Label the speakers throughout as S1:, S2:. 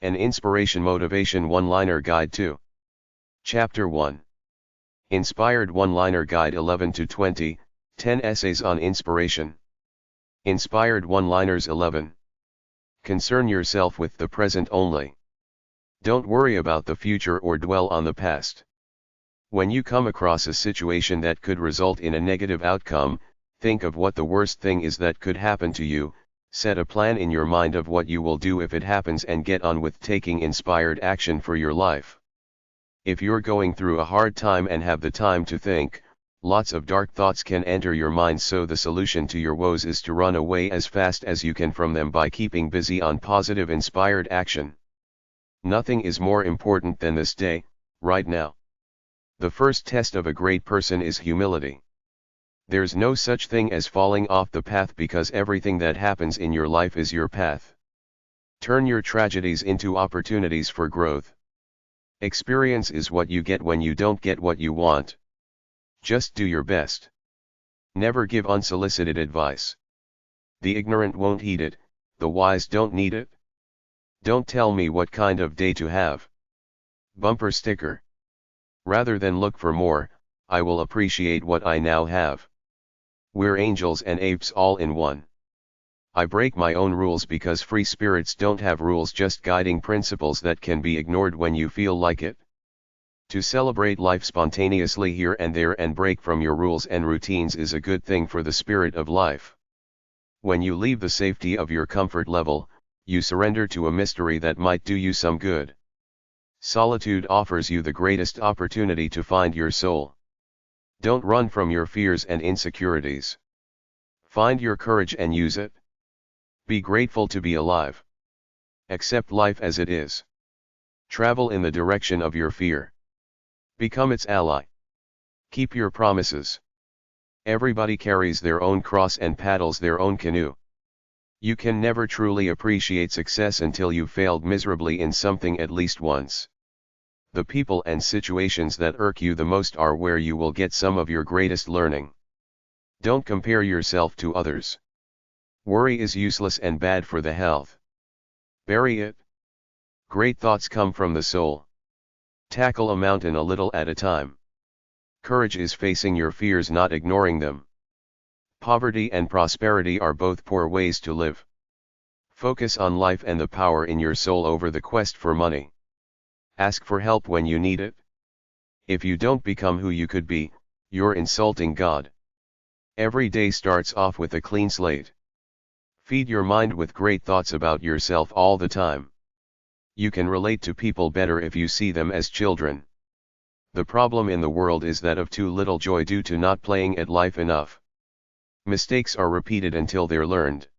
S1: An Inspiration Motivation One-Liner Guide to Chapter 1. Inspired One-Liner Guide 11 to 20, 10 Essays on Inspiration. Inspired One-Liners 11. Concern yourself with the present only. Don't worry about the future or dwell on the past. When you come across a situation that could result in a negative outcome, think of what the worst thing is that could happen to you. Set a plan in your mind of what you will do if it happens and get on with taking inspired action for your life. If you're going through a hard time and have the time to think, lots of dark thoughts can enter your mind, so the solution to your woes is to run away as fast as you can from them by keeping busy on positive inspired action. Nothing is more important than this day, right now. The first test of a great person is humility. There's no such thing as falling off the path, because everything that happens in your life is your path. Turn your tragedies into opportunities for growth. Experience is what you get when you don't get what you want. Just do your best. Never give unsolicited advice. The ignorant won't heed it, the wise don't need it. Don't tell me what kind of day to have. Bumper sticker. Rather than look for more, I will appreciate what I now have. We're angels and apes all in one. I break my own rules because free spirits don't have rules, just guiding principles that can be ignored when you feel like it. To celebrate life spontaneously here and there and break from your rules and routines is a good thing for the spirit of life. When you leave the safety of your comfort level, you surrender to a mystery that might do you some good. Solitude offers you the greatest opportunity to find your soul. Don't run from your fears and insecurities. Find your courage and use it. Be grateful to be alive. Accept life as it is. Travel in the direction of your fear. Become its ally. Keep your promises. Everybody carries their own cross and paddles their own canoe. You can never truly appreciate success until you've failed miserably in something at least once. The people and situations that irk you the most are where you will get some of your greatest learning. Don't compare yourself to others. Worry is useless and bad for the health. Bury it. Great thoughts come from the soul. Tackle a mountain a little at a time. Courage is facing your fears, not ignoring them. Poverty and prosperity are both poor ways to live. Focus on life and the power in your soul over the quest for money. Ask for help when you need it. If you don't become who you could be, you're insulting God. Every day starts off with a clean slate. Feed your mind with great thoughts about yourself all the time. You can relate to people better if you see them as children. The problem in the world is that of too little joy due to not playing at life enough. Mistakes are repeated until they're learned.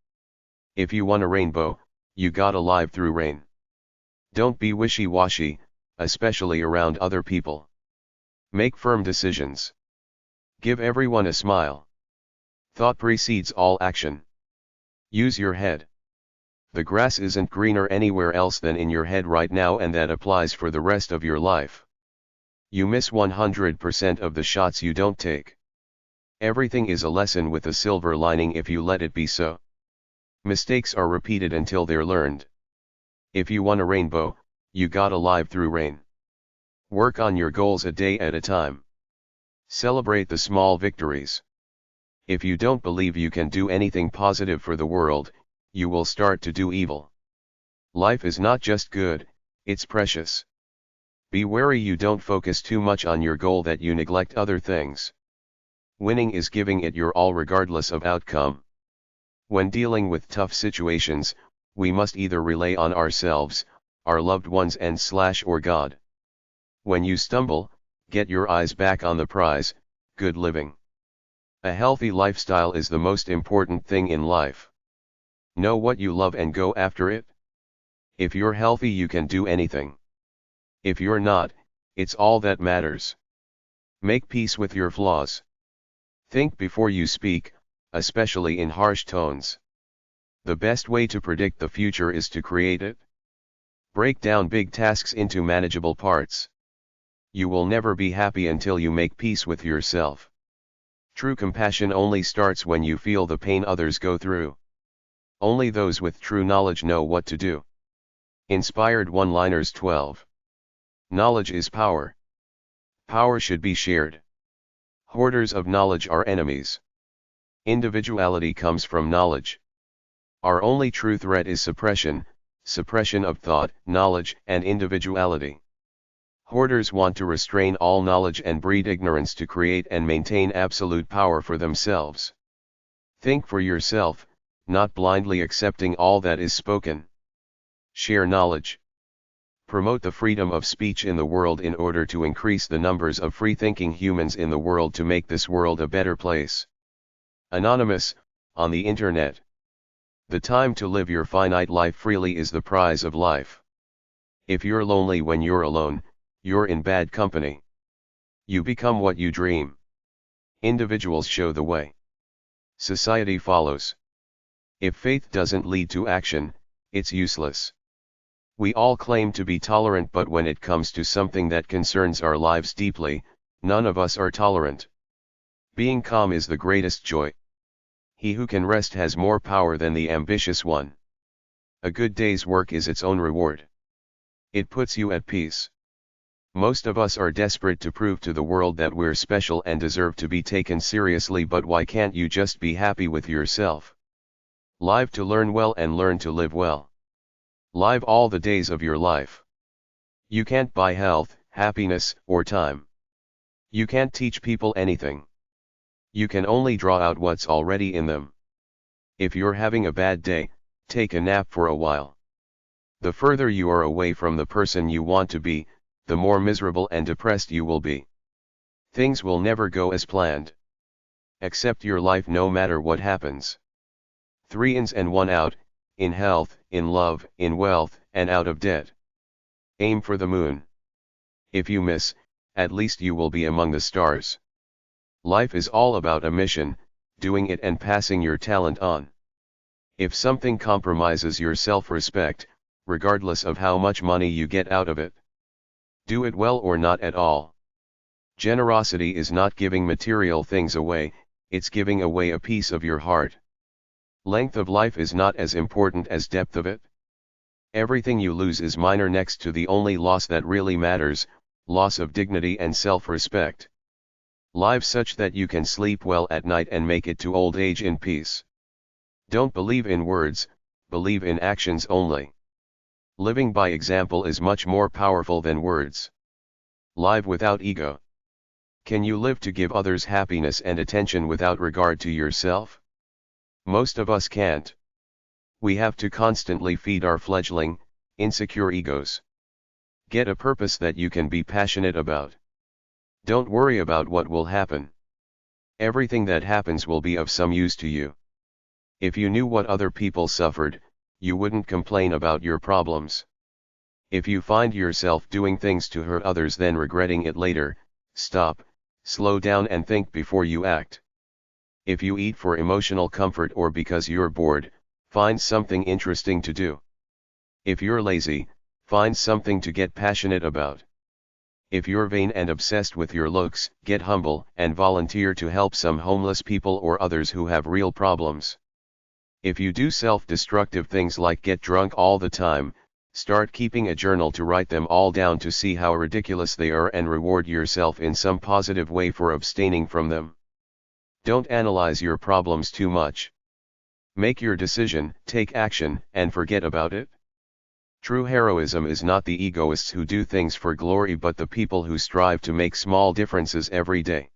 S1: If you want a rainbow, you gotta live through rain. Don't be wishy-washy, especially around other people. Make firm decisions. Give everyone a smile. Thought precedes all action. Use your head. The grass isn't greener anywhere else than in your head right now, and that applies for the rest of your life. You miss 100% of the shots you don't take. Everything is a lesson with a silver lining if you let it be so. Mistakes are repeated until they're learned. If you want a rainbow, you gotta live through rain. Work on your goals a day at a time. Celebrate the small victories. If you don't believe you can do anything positive for the world, you will start to do evil. Life is not just good, it's precious. Be wary you don't focus too much on your goal that you neglect other things. Winning is giving it your all regardless of outcome. When dealing with tough situations, we must either rely on ourselves, our loved ones or God. When you stumble, get your eyes back on the prize, good living. A healthy lifestyle is the most important thing in life. Know what you love and go after it. If you're healthy, you can do anything. If you're not, it's all that matters. Make peace with your flaws. Think before you speak, especially in harsh tones. The best way to predict the future is to create it. Break down big tasks into manageable parts. You will never be happy until you make peace with yourself. True compassion only starts when you feel the pain others go through. Only those with true knowledge know what to do. Inspired one-liners 12. Knowledge is power. Power should be shared. Hoarders of knowledge are enemies. Individuality comes from knowledge. Our only true threat is suppression of thought, knowledge, and individuality. Hoarders want to restrain all knowledge and breed ignorance to create and maintain absolute power for themselves. Think for yourself, not blindly accepting all that is spoken. Share knowledge. Promote the freedom of speech in the world in order to increase the numbers of free-thinking humans in the world to make this world a better place. Anonymous, on the internet. The time to live your finite life freely is the prize of life. If you're lonely when you're alone, you're in bad company. You become what you dream. Individuals show the way. Society follows. If faith doesn't lead to action, it's useless. We all claim to be tolerant, but when it comes to something that concerns our lives deeply, none of us are tolerant. Being calm is the greatest joy. He who can rest has more power than the ambitious one. A good day's work is its own reward. It puts you at peace. Most of us are desperate to prove to the world that we're special and deserve to be taken seriously, but why can't you just be happy with yourself? Live to learn well and learn to live well. Live all the days of your life. You can't buy health, happiness, or time. You can't teach people anything. You can only draw out what's already in them. If you're having a bad day, take a nap for a while. The further you are away from the person you want to be, the more miserable and depressed you will be. Things will never go as planned. Accept your life no matter what happens. 3 ins and 1 out, in health, in love, in wealth, and out of debt. Aim for the moon. If you miss, at least you will be among the stars. Life is all about a mission, doing it and passing your talent on. If something compromises your self-respect, regardless of how much money you get out of it, do it well or not at all. Generosity is not giving material things away, it's giving away a piece of your heart. Length of life is not as important as depth of it. Everything you lose is minor next to the only loss that really matters, loss of dignity and self-respect. Live such that you can sleep well at night and make it to old age in peace. Don't believe in words, believe in actions only. Living by example is much more powerful than words. Live without ego. Can you live to give others happiness and attention without regard to yourself? Most of us can't. We have to constantly feed our fledgling, insecure egos. Get a purpose that you can be passionate about. Don't worry about what will happen. Everything that happens will be of some use to you. If you knew what other people suffered, you wouldn't complain about your problems. If you find yourself doing things to hurt others then regretting it later, stop, slow down and think before you act. If you eat for emotional comfort or because you're bored, find something interesting to do. If you're lazy, find something to get passionate about. If you're vain and obsessed with your looks, get humble and volunteer to help some homeless people or others who have real problems. If you do self-destructive things like get drunk all the time, start keeping a journal to write them all down to see how ridiculous they are and reward yourself in some positive way for abstaining from them. Don't analyze your problems too much. Make your decision, take action, and forget about it. True heroism is not the egoists who do things for glory but the people who strive to make small differences every day.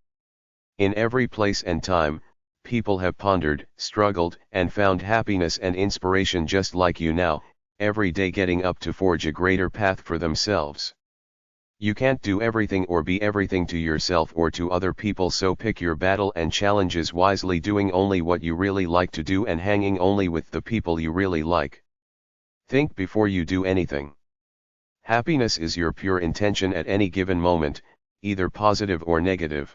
S1: In every place and time, people have pondered, struggled, and found happiness and inspiration just like you now, every day getting up to forge a greater path for themselves. You can't do everything or be everything to yourself or to other people, so pick your battle and challenges wisely, doing only what you really like to do and hanging only with the people you really like. Think before you do anything. Happiness is your pure intention at any given moment, either positive or negative.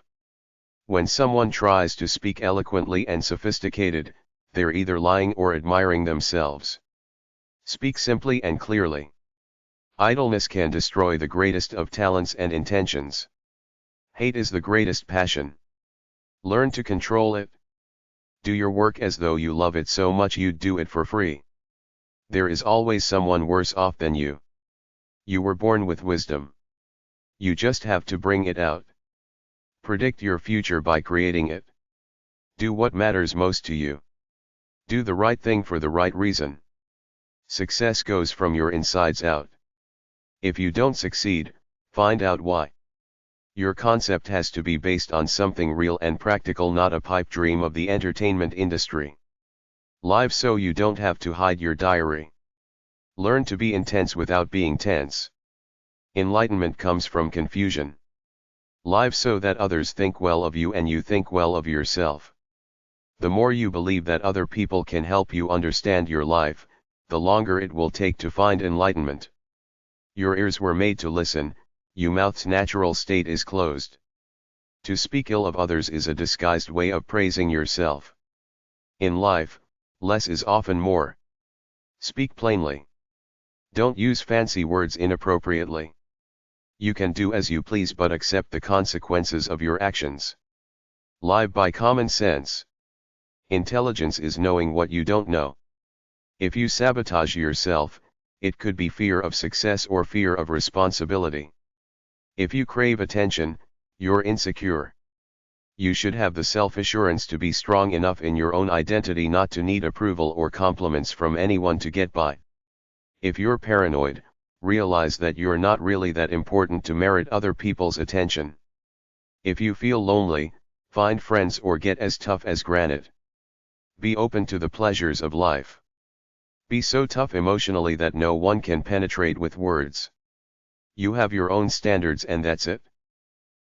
S1: When someone tries to speak eloquently and sophisticated, they're either lying or admiring themselves. Speak simply and clearly. Idleness can destroy the greatest of talents and intentions. Hate is the greatest passion. Learn to control it. Do your work as though you love it so much you'd do it for free. There is always someone worse off than you. You were born with wisdom. You just have to bring it out. Predict your future by creating it. Do what matters most to you. Do the right thing for the right reason. Success goes from your insides out. If you don't succeed, find out why. Your concept has to be based on something real and practical, not a pipe dream of the entertainment industry. Live so you don't have to hide your diary. Learn to be intense without being tense. Enlightenment comes from confusion. Live so that others think well of you and you think well of yourself. The more you believe that other people can help you understand your life, the longer it will take to find enlightenment. Your ears were made to listen, your mouth's natural state is closed. To speak ill of others is a disguised way of praising yourself. In life, less is often more. Speak plainly. Don't use fancy words inappropriately. You can do as you please but accept the consequences of your actions. Live by common sense. Intelligence is knowing what you don't know. If you sabotage yourself, it could be fear of success or fear of responsibility. If you crave attention, you're insecure. You should have the self-assurance to be strong enough in your own identity not to need approval or compliments from anyone to get by. If you're paranoid, realize that you're not really that important to merit other people's attention. If you feel lonely, find friends or get as tough as granite. Be open to the pleasures of life. Be so tough emotionally that no one can penetrate with words. You have your own standards and that's it.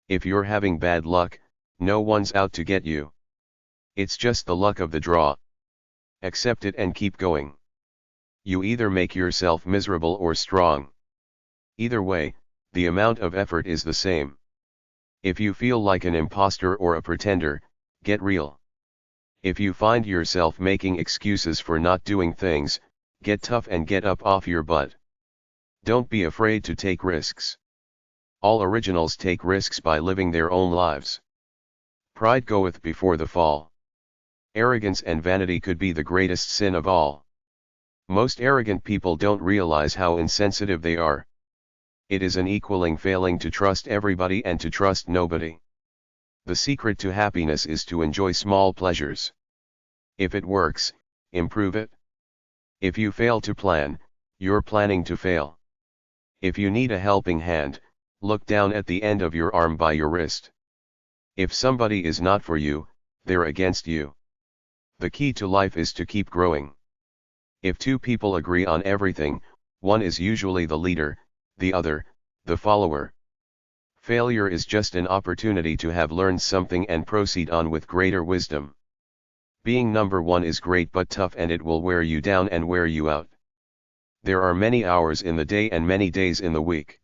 S1: If you're having bad luck, no one's out to get you. It's just the luck of the draw. Accept it and keep going. You either make yourself miserable or strong. Either way, the amount of effort is the same. If you feel like an imposter or a pretender, get real. If you find yourself making excuses for not doing things, get tough and get up off your butt. Don't be afraid to take risks. All originals take risks by living their own lives. Pride goeth before the fall. Arrogance and vanity could be the greatest sin of all. Most arrogant people don't realize how insensitive they are. It is an equaling failing to trust everybody and to trust nobody. The secret to happiness is to enjoy small pleasures. If it works, improve it. If you fail to plan, you're planning to fail. If you need a helping hand, look down at the end of your arm by your wrist. If somebody is not for you, they're against you. The key to life is to keep growing. If two people agree on everything, one is usually the leader, the other, the follower. Failure is just an opportunity to have learned something and proceed on with greater wisdom. Being number one is great but tough and it will wear you down and wear you out. There are many hours in the day and many days in the week.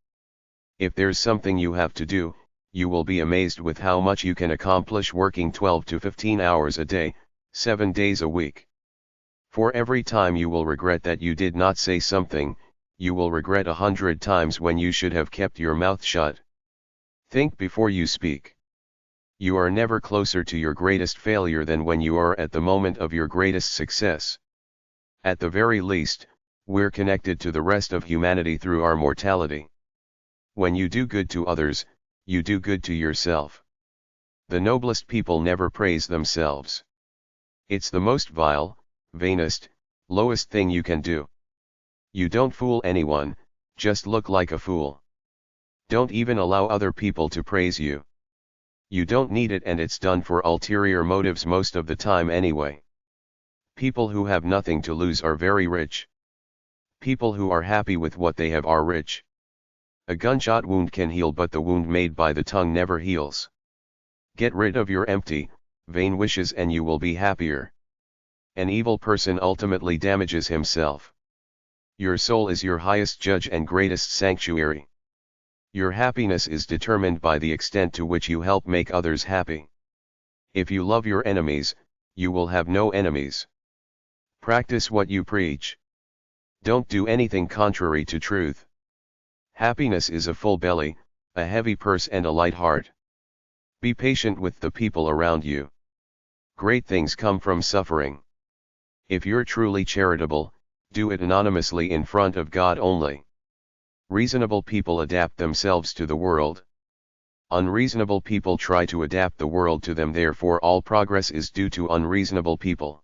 S1: If there's something you have to do, you will be amazed with how much you can accomplish working 12 to 15 hours a day, 7 days a week. For every time you will regret that you did not say something, you will regret 100 times when you should have kept your mouth shut. Think before you speak. You are never closer to your greatest failure than when you are at the moment of your greatest success. At the very least, we're connected to the rest of humanity through our mortality. When you do good to others, you do good to yourself. The noblest people never praise themselves. It's the most vile, vainest, lowest thing you can do. You don't fool anyone, just look like a fool. Don't even allow other people to praise you. You don't need it and it's done for ulterior motives most of the time anyway. People who have nothing to lose are very rich. People who are happy with what they have are rich. A gunshot wound can heal but the wound made by the tongue never heals. Get rid of your empty, vain wishes and you will be happier. An evil person ultimately damages himself. Your soul is your highest judge and greatest sanctuary. Your happiness is determined by the extent to which you help make others happy. If you love your enemies, you will have no enemies. Practice what you preach. Don't do anything contrary to truth. Happiness is a full belly, a heavy purse and a light heart. Be patient with the people around you. Great things come from suffering. If you're truly charitable, Do it anonymously in front of God only. Reasonable people adapt themselves to the world. Unreasonable people try to adapt the world to them, therefore all progress is due to unreasonable people.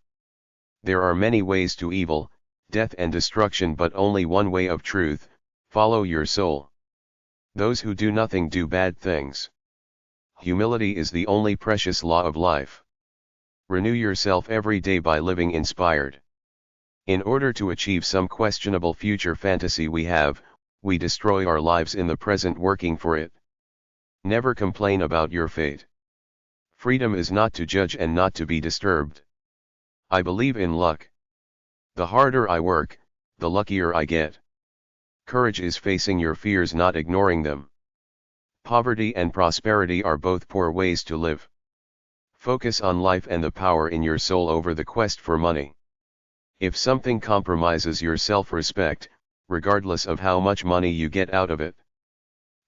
S1: There are many ways to evil, death and destruction, but only one way of truth: follow your soul. Those who do nothing do bad things. Humility is the only precious law of life. Renew yourself every day by living inspired. In order to achieve some questionable future fantasy we destroy our lives in the present working for it. Never complain about your fate. Freedom is not to judge and not to be disturbed. I believe in luck. The harder I work, the luckier I get. Courage is facing your fears, not ignoring them. Poverty and prosperity are both poor ways to live. Focus on life and the power in your soul over the quest for money. If something compromises your self-respect, regardless of how much money you get out of it,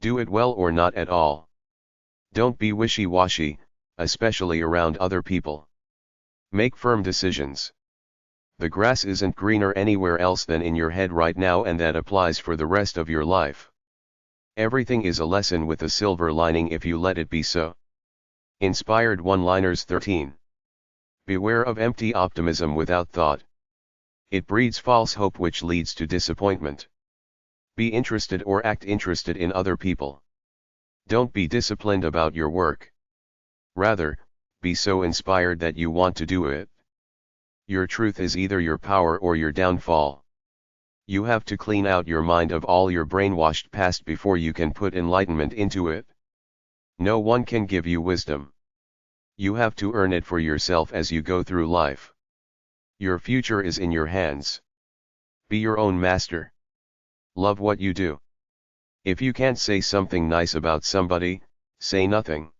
S1: do it well or not at all. Don't be wishy-washy, especially around other people. Make firm decisions. The grass isn't greener anywhere else than in your head right now, and that applies for the rest of your life. Everything is a lesson with a silver lining if you let it be so. Inspired one-liners 13. Beware of empty optimism without thought. It breeds false hope which leads to disappointment. Be interested or act interested in other people. Don't be disciplined about your work. Rather, be so inspired that you want to do it. Your truth is either your power or your downfall. You have to clean out your mind of all your brainwashed past before you can put enlightenment into it. No one can give you wisdom. You have to earn it for yourself as you go through life. Your future is in your hands. Be your own master. Love what you do. If you can't say something nice about somebody, say nothing.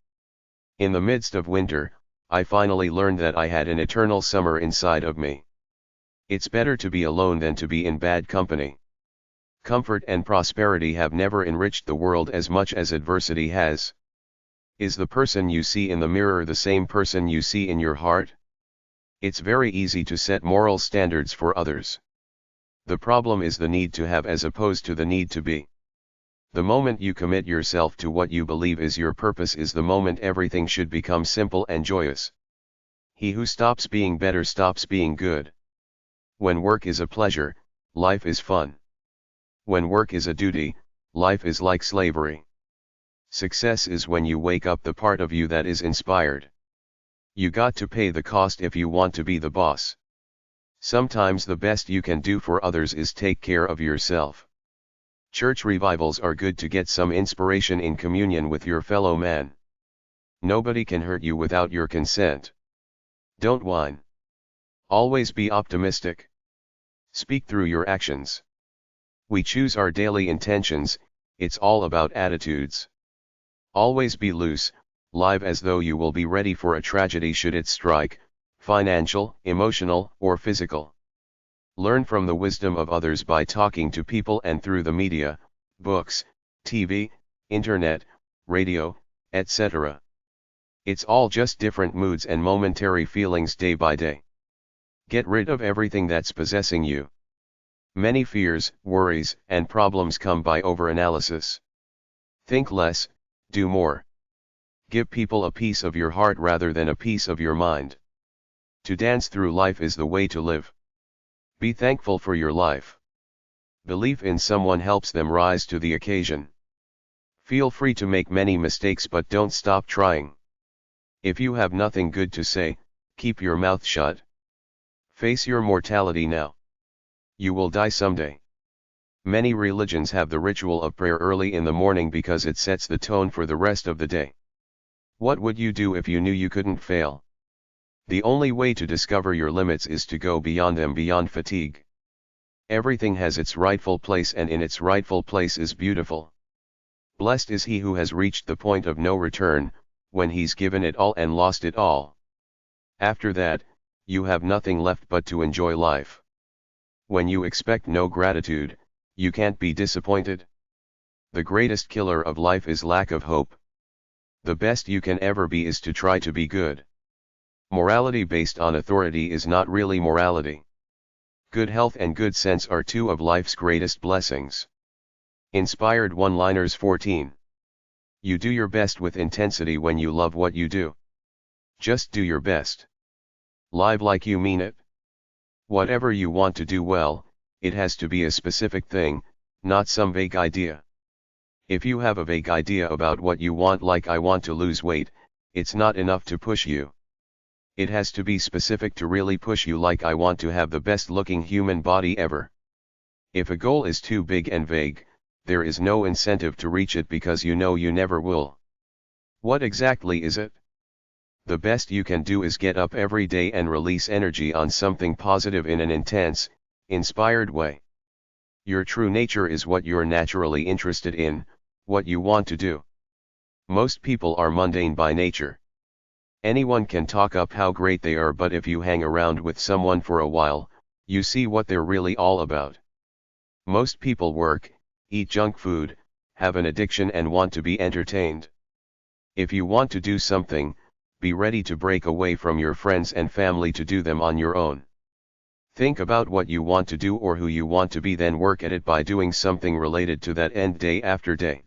S1: In the midst of winter, I finally learned that I had an eternal summer inside of me. It's better to be alone than to be in bad company. Comfort and prosperity have never enriched the world as much as adversity has. Is the person you see in the mirror the same person you see in your heart? It's very easy to set moral standards for others. The problem is the need to have as opposed to the need to be. The moment you commit yourself to what you believe is your purpose is the moment everything should become simple and joyous. He who stops being better stops being good. When work is a pleasure, life is fun. When work is a duty, life is like slavery. Success is when you wake up the part of you that is inspired. You got to pay the cost if you want to be the boss. Sometimes the best you can do for others is take care of yourself. Church revivals are good to get some inspiration in communion with your fellow man. Nobody can hurt you without your consent. Don't whine. Always be optimistic. Speak through your actions. We choose our daily intentions, it's all about attitudes. Always be loose, live as though you will be ready for a tragedy should it strike, financial, emotional, or physical. Learn from the wisdom of others by talking to people and through the media, books, TV, internet, radio, etc. It's all just different moods and momentary feelings day by day. Get rid of everything that's possessing you. Many fears, worries, and problems come by overanalysis. Think less, do more. Give people a piece of your heart rather than a piece of your mind. To dance through life is the way to live. Be thankful for your life. Belief in someone helps them rise to the occasion. Feel free to make many mistakes, but don't stop trying. If you have nothing good to say, keep your mouth shut. Face your mortality now. You will die someday. Many religions have the ritual of prayer early in the morning because it sets the tone for the rest of the day. What would you do if you knew you couldn't fail? The only way to discover your limits is to go beyond them, beyond fatigue. Everything has its rightful place, and in its rightful place is beautiful. Blessed is he who has reached the point of no return, when he's given it all and lost it all. After that, you have nothing left but to enjoy life. When you expect no gratitude, you can't be disappointed. The greatest killer of life is lack of hope. The best you can ever be is to try to be good. Morality based on authority is not really morality. Good health and good sense are two of life's greatest blessings. Inspired one-liners 14. You do your best with intensity when you love what you do. Just do your best. Live like you mean it. Whatever you want to do well, it has to be a specific thing, not some vague idea. If you have a vague idea about what you want, like I want to lose weight, it's not enough to push you. It has to be specific to really push you, like I want to have the best looking human body ever. If a goal is too big and vague, there is no incentive to reach it because you know you never will. What exactly is it? The best you can do is get up every day and release energy on something positive in an intense, inspired way. Your true nature is what you're naturally interested in, what you want to do. Most people are mundane by nature. Anyone can talk up how great they are, but if you hang around with someone for a while, you see what they're really all about. Most people work, eat junk food, have an addiction and want to be entertained. If you want to do something, be ready to break away from your friends and family to do them on your own. Think about what you want to do or who you want to be, then work at it by doing something related to that end day after day.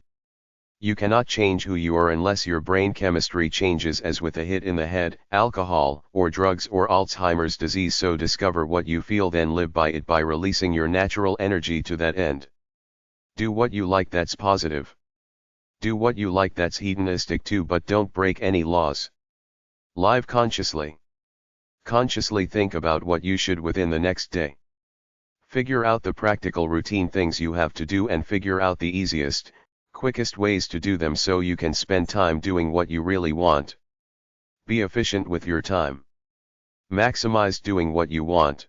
S1: You cannot change who you are unless your brain chemistry changes, as with a hit in the head, alcohol, or drugs, or Alzheimer's disease. So discover what you feel, then live by it by releasing your natural energy to that end. Do what you like that's positive. Do what you like that's hedonistic too, but don't break any laws. Live consciously. Consciously think about what you should within the next day. Figure out the practical routine things you have to do and figure out the easiest, quickest ways to do them so you can spend time doing what you really want. Be efficient with your time. Maximize doing what you want.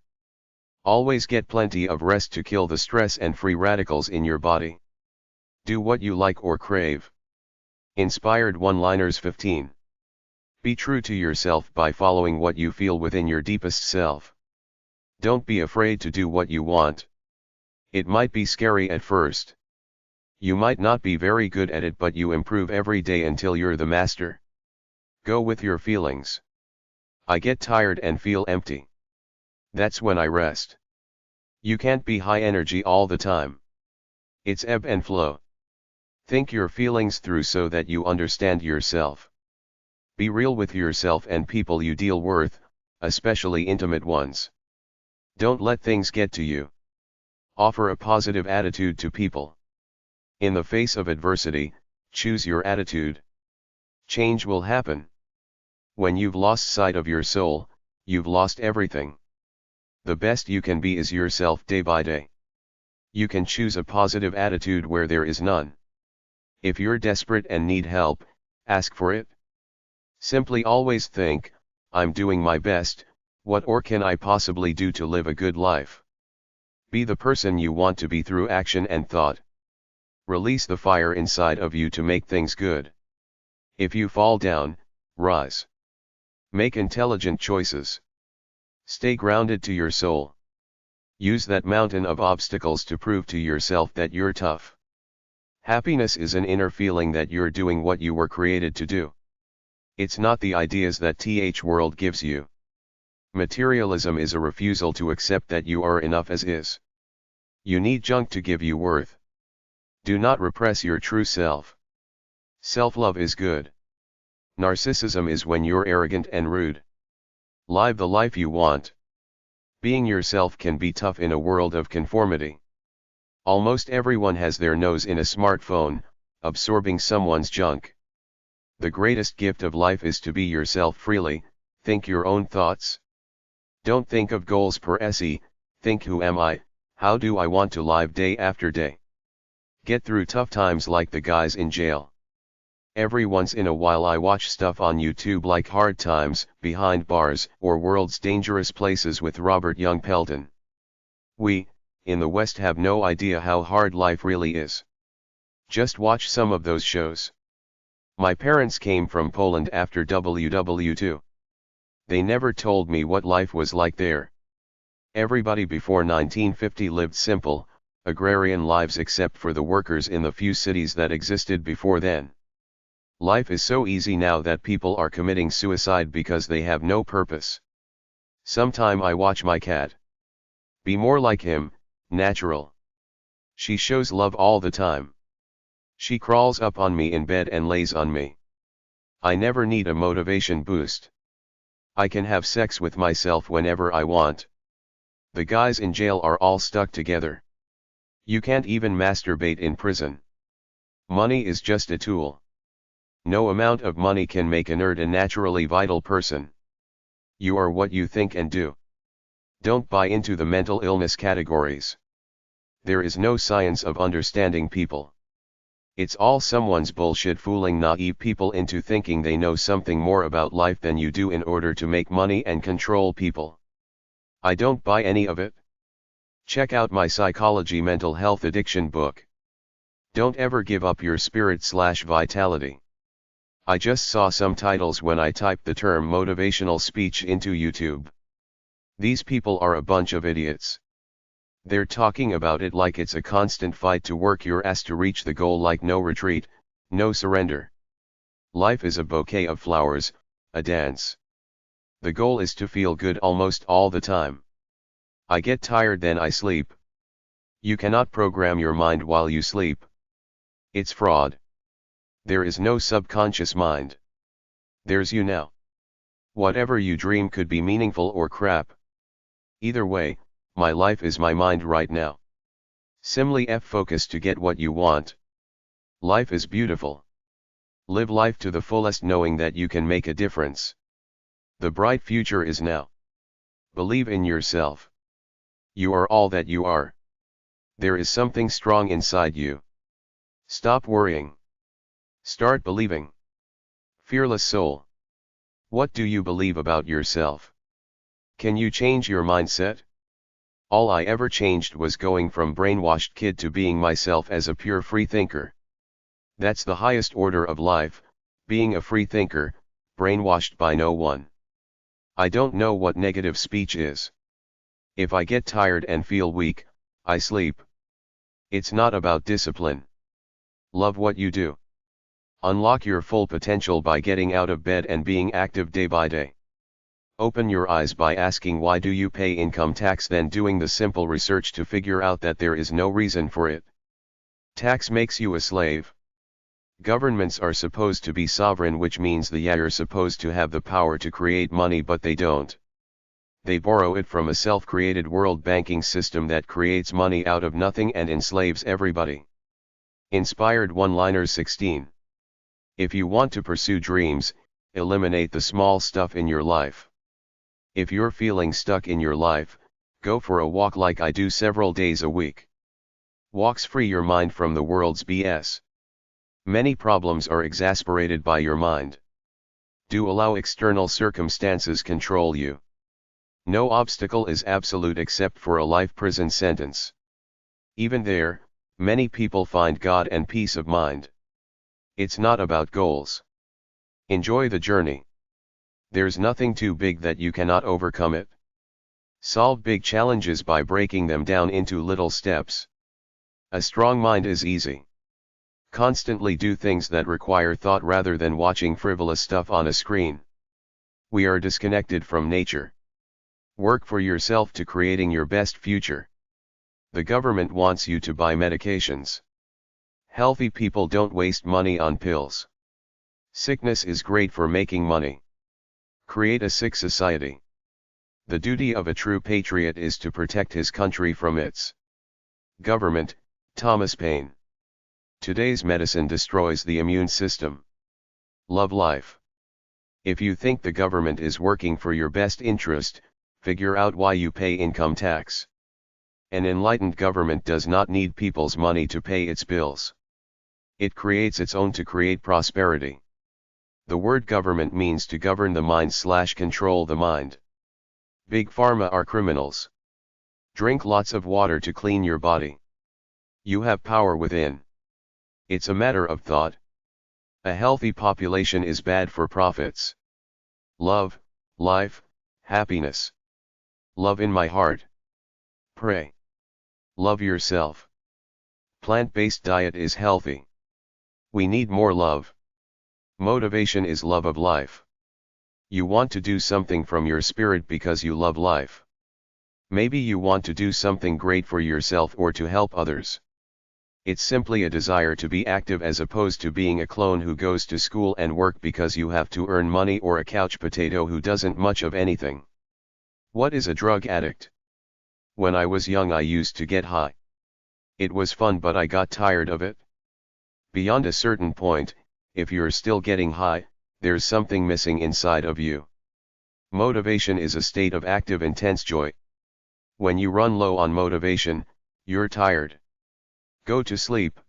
S1: Always get plenty of rest to kill the stress and free radicals in your body. Do what you like or crave. Inspired one-liners 15. Be true to yourself by following what you feel within your deepest self. Don't be afraid to do what you want. It might be scary at first. You might not be very good at it, but you improve every day until you're the master. Go with your feelings. I get tired and feel empty. That's when I rest. You can't be high energy all the time. It's ebb and flow. Think your feelings through so that you understand yourself. Be real with yourself and people you deal with, especially intimate ones. Don't let things get to you. Offer a positive attitude to people. In the face of adversity, choose your attitude. Change will happen. When you've lost sight of your soul, you've lost everything. The best you can be is yourself day by day. You can choose a positive attitude where there is none. If you're desperate and need help, ask for it. Simply always think, I'm doing my best, what or can I possibly do to live a good life? Be the person you want to be through action and thought. Release the fire inside of you to make things good. If you fall down, rise. Make intelligent choices. Stay grounded to your soul. Use that mountain of obstacles to prove to yourself that you're tough. Happiness is an inner feeling that you're doing what you were created to do. It's not the ideas that the world gives you. Materialism is a refusal to accept that you are enough as is. You need junk to give you worth. Do not repress your true self. Self-love is good. Narcissism is when you're arrogant and rude. Live the life you want. Being yourself can be tough in a world of conformity. Almost everyone has their nose in a smartphone, absorbing someone's junk. The greatest gift of life is to be yourself freely. Think your own thoughts. Don't think of goals per se, think who am I, how do I want to live day after day. Get through tough times like the guys in jail. Every once in a while I watch stuff on YouTube like Hard Times, Behind Bars, or World's Dangerous Places with Robert Young Pelton. We, in the West, have no idea how hard life really is. Just watch some of those shows. My parents came from Poland after WW2. They never told me what life was like there. Everybody before 1950 lived simple, agrarian lives except for the workers in the few cities that existed before then. Life is so easy now that people are committing suicide because they have no purpose. Sometime I watch my cat. Be more like him, natural. She shows love all the time. She crawls up on me in bed and lays on me. I never need a motivation boost. I can have sex with myself whenever I want. The guys in jail are all stuck together. You can't even masturbate in prison. Money is just a tool. No amount of money can make a nerd a naturally vital person. You are what you think and do. Don't buy into the mental illness categories. There is no science of understanding people. It's all someone's bullshit fooling naive people into thinking they know something more about life than you do in order to make money and control people. I don't buy any of it. Check out my Psychology Mental Health Addiction book. Don't ever give up your spirit/vitality. I just saw some titles when I typed the term motivational speech into YouTube. These people are a bunch of idiots. They're talking about it like it's a constant fight to work your ass to reach the goal, like no retreat, no surrender. Life is a bouquet of flowers, a dance. The goal is to feel good almost all the time. I get tired, then I sleep. You cannot program your mind while you sleep. It's fraud. There is no subconscious mind. There's you now. Whatever you dream could be meaningful or crap. Either way, my life is my mind right now. Simply focus to get what you want. Life is beautiful. Live life to the fullest, knowing that you can make a difference. The bright future is now. Believe in yourself. You are all that you are. There is something strong inside you. Stop worrying. Start believing. Fearless soul. What do you believe about yourself? Can you change your mindset? All I ever changed was going from brainwashed kid to being myself as a pure free thinker. That's the highest order of life, being a free thinker, brainwashed by no one. I don't know what negative speech is. If I get tired and feel weak, I sleep. It's not about discipline. Love what you do. Unlock your full potential by getting out of bed and being active day by day. Open your eyes by asking why do you pay income tax, then doing the simple research to figure out that there is no reason for it. Tax makes you a slave. Governments are supposed to be sovereign, which means you're supposed to have the power to create money, but they don't. They borrow it from a self-created world banking system that creates money out of nothing and enslaves everybody. Inspired one-liners 16. If you want to pursue dreams, eliminate the small stuff in your life. If you're feeling stuck in your life, go for a walk like I do several days a week. Walks free your mind from the world's BS. Many problems are exasperated by your mind. Do allow external circumstances control you. No obstacle is absolute except for a life prison sentence. Even there, many people find God and peace of mind. It's not about goals. Enjoy the journey. There's nothing too big that you cannot overcome it. Solve big challenges by breaking them down into little steps. A strong mind is easy. Constantly do things that require thought rather than watching frivolous stuff on a screen. We are disconnected from nature. Work for yourself to creating your best future. The government wants you to buy medications. Healthy people don't waste money on pills. Sickness is great for making money. Create a sick society. The duty of a true patriot is to protect his country from its government. Thomas Paine. Today's medicine destroys the immune system. Love life. If you think the government is working for your best interest, figure out why you pay income tax. An enlightened government does not need people's money to pay its bills. It creates its own to create prosperity. The word government means to govern the mind/control the mind. Big Pharma are criminals. Drink lots of water to clean your body. You have power within. It's a matter of thought. A healthy population is bad for profits. Love, life, happiness. Love in my heart. Pray. Love yourself. Plant-based diet is healthy. We need more love. Motivation is love of life. You want to do something from your spirit because you love life. Maybe you want to do something great for yourself or to help others. It's simply a desire to be active as opposed to being a clone who goes to school and work because you have to earn money, or a couch potato who doesn't much of anything. What is a drug addict? When I was young I used to get high. It was fun, but I got tired of it. Beyond a certain point, if you're still getting high, there's something missing inside of you. Motivation is a state of active intense joy. When you run low on motivation, you're tired. Go to sleep.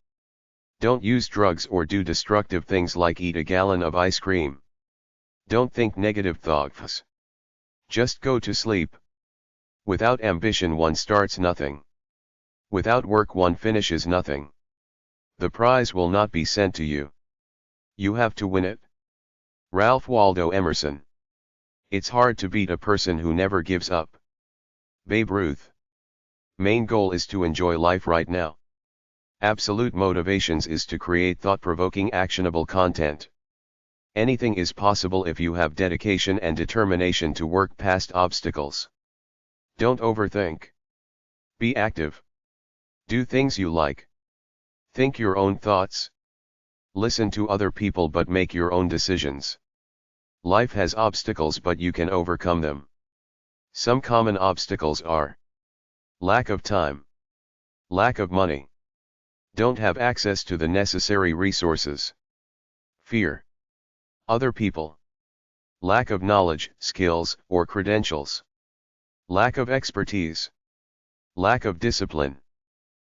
S1: Don't use drugs or do destructive things like eat a gallon of ice cream. Don't think negative thoughts. Just go to sleep. Without ambition one starts nothing. Without work one finishes nothing. The prize will not be sent to you. You have to win it. Ralph Waldo Emerson. It's hard to beat a person who never gives up. Babe Ruth. Main goal is to enjoy life right now. Absolute motivations is to create thought-provoking actionable content. Anything is possible if you have dedication and determination to work past obstacles. Don't overthink. Be active. Do things you like. Think your own thoughts. Listen to other people but make your own decisions. Life has obstacles but you can overcome them. Some common obstacles are: lack of time, lack of money, don't have access to the necessary resources, fear, other people, lack of knowledge, skills, or credentials, lack of expertise, lack of discipline.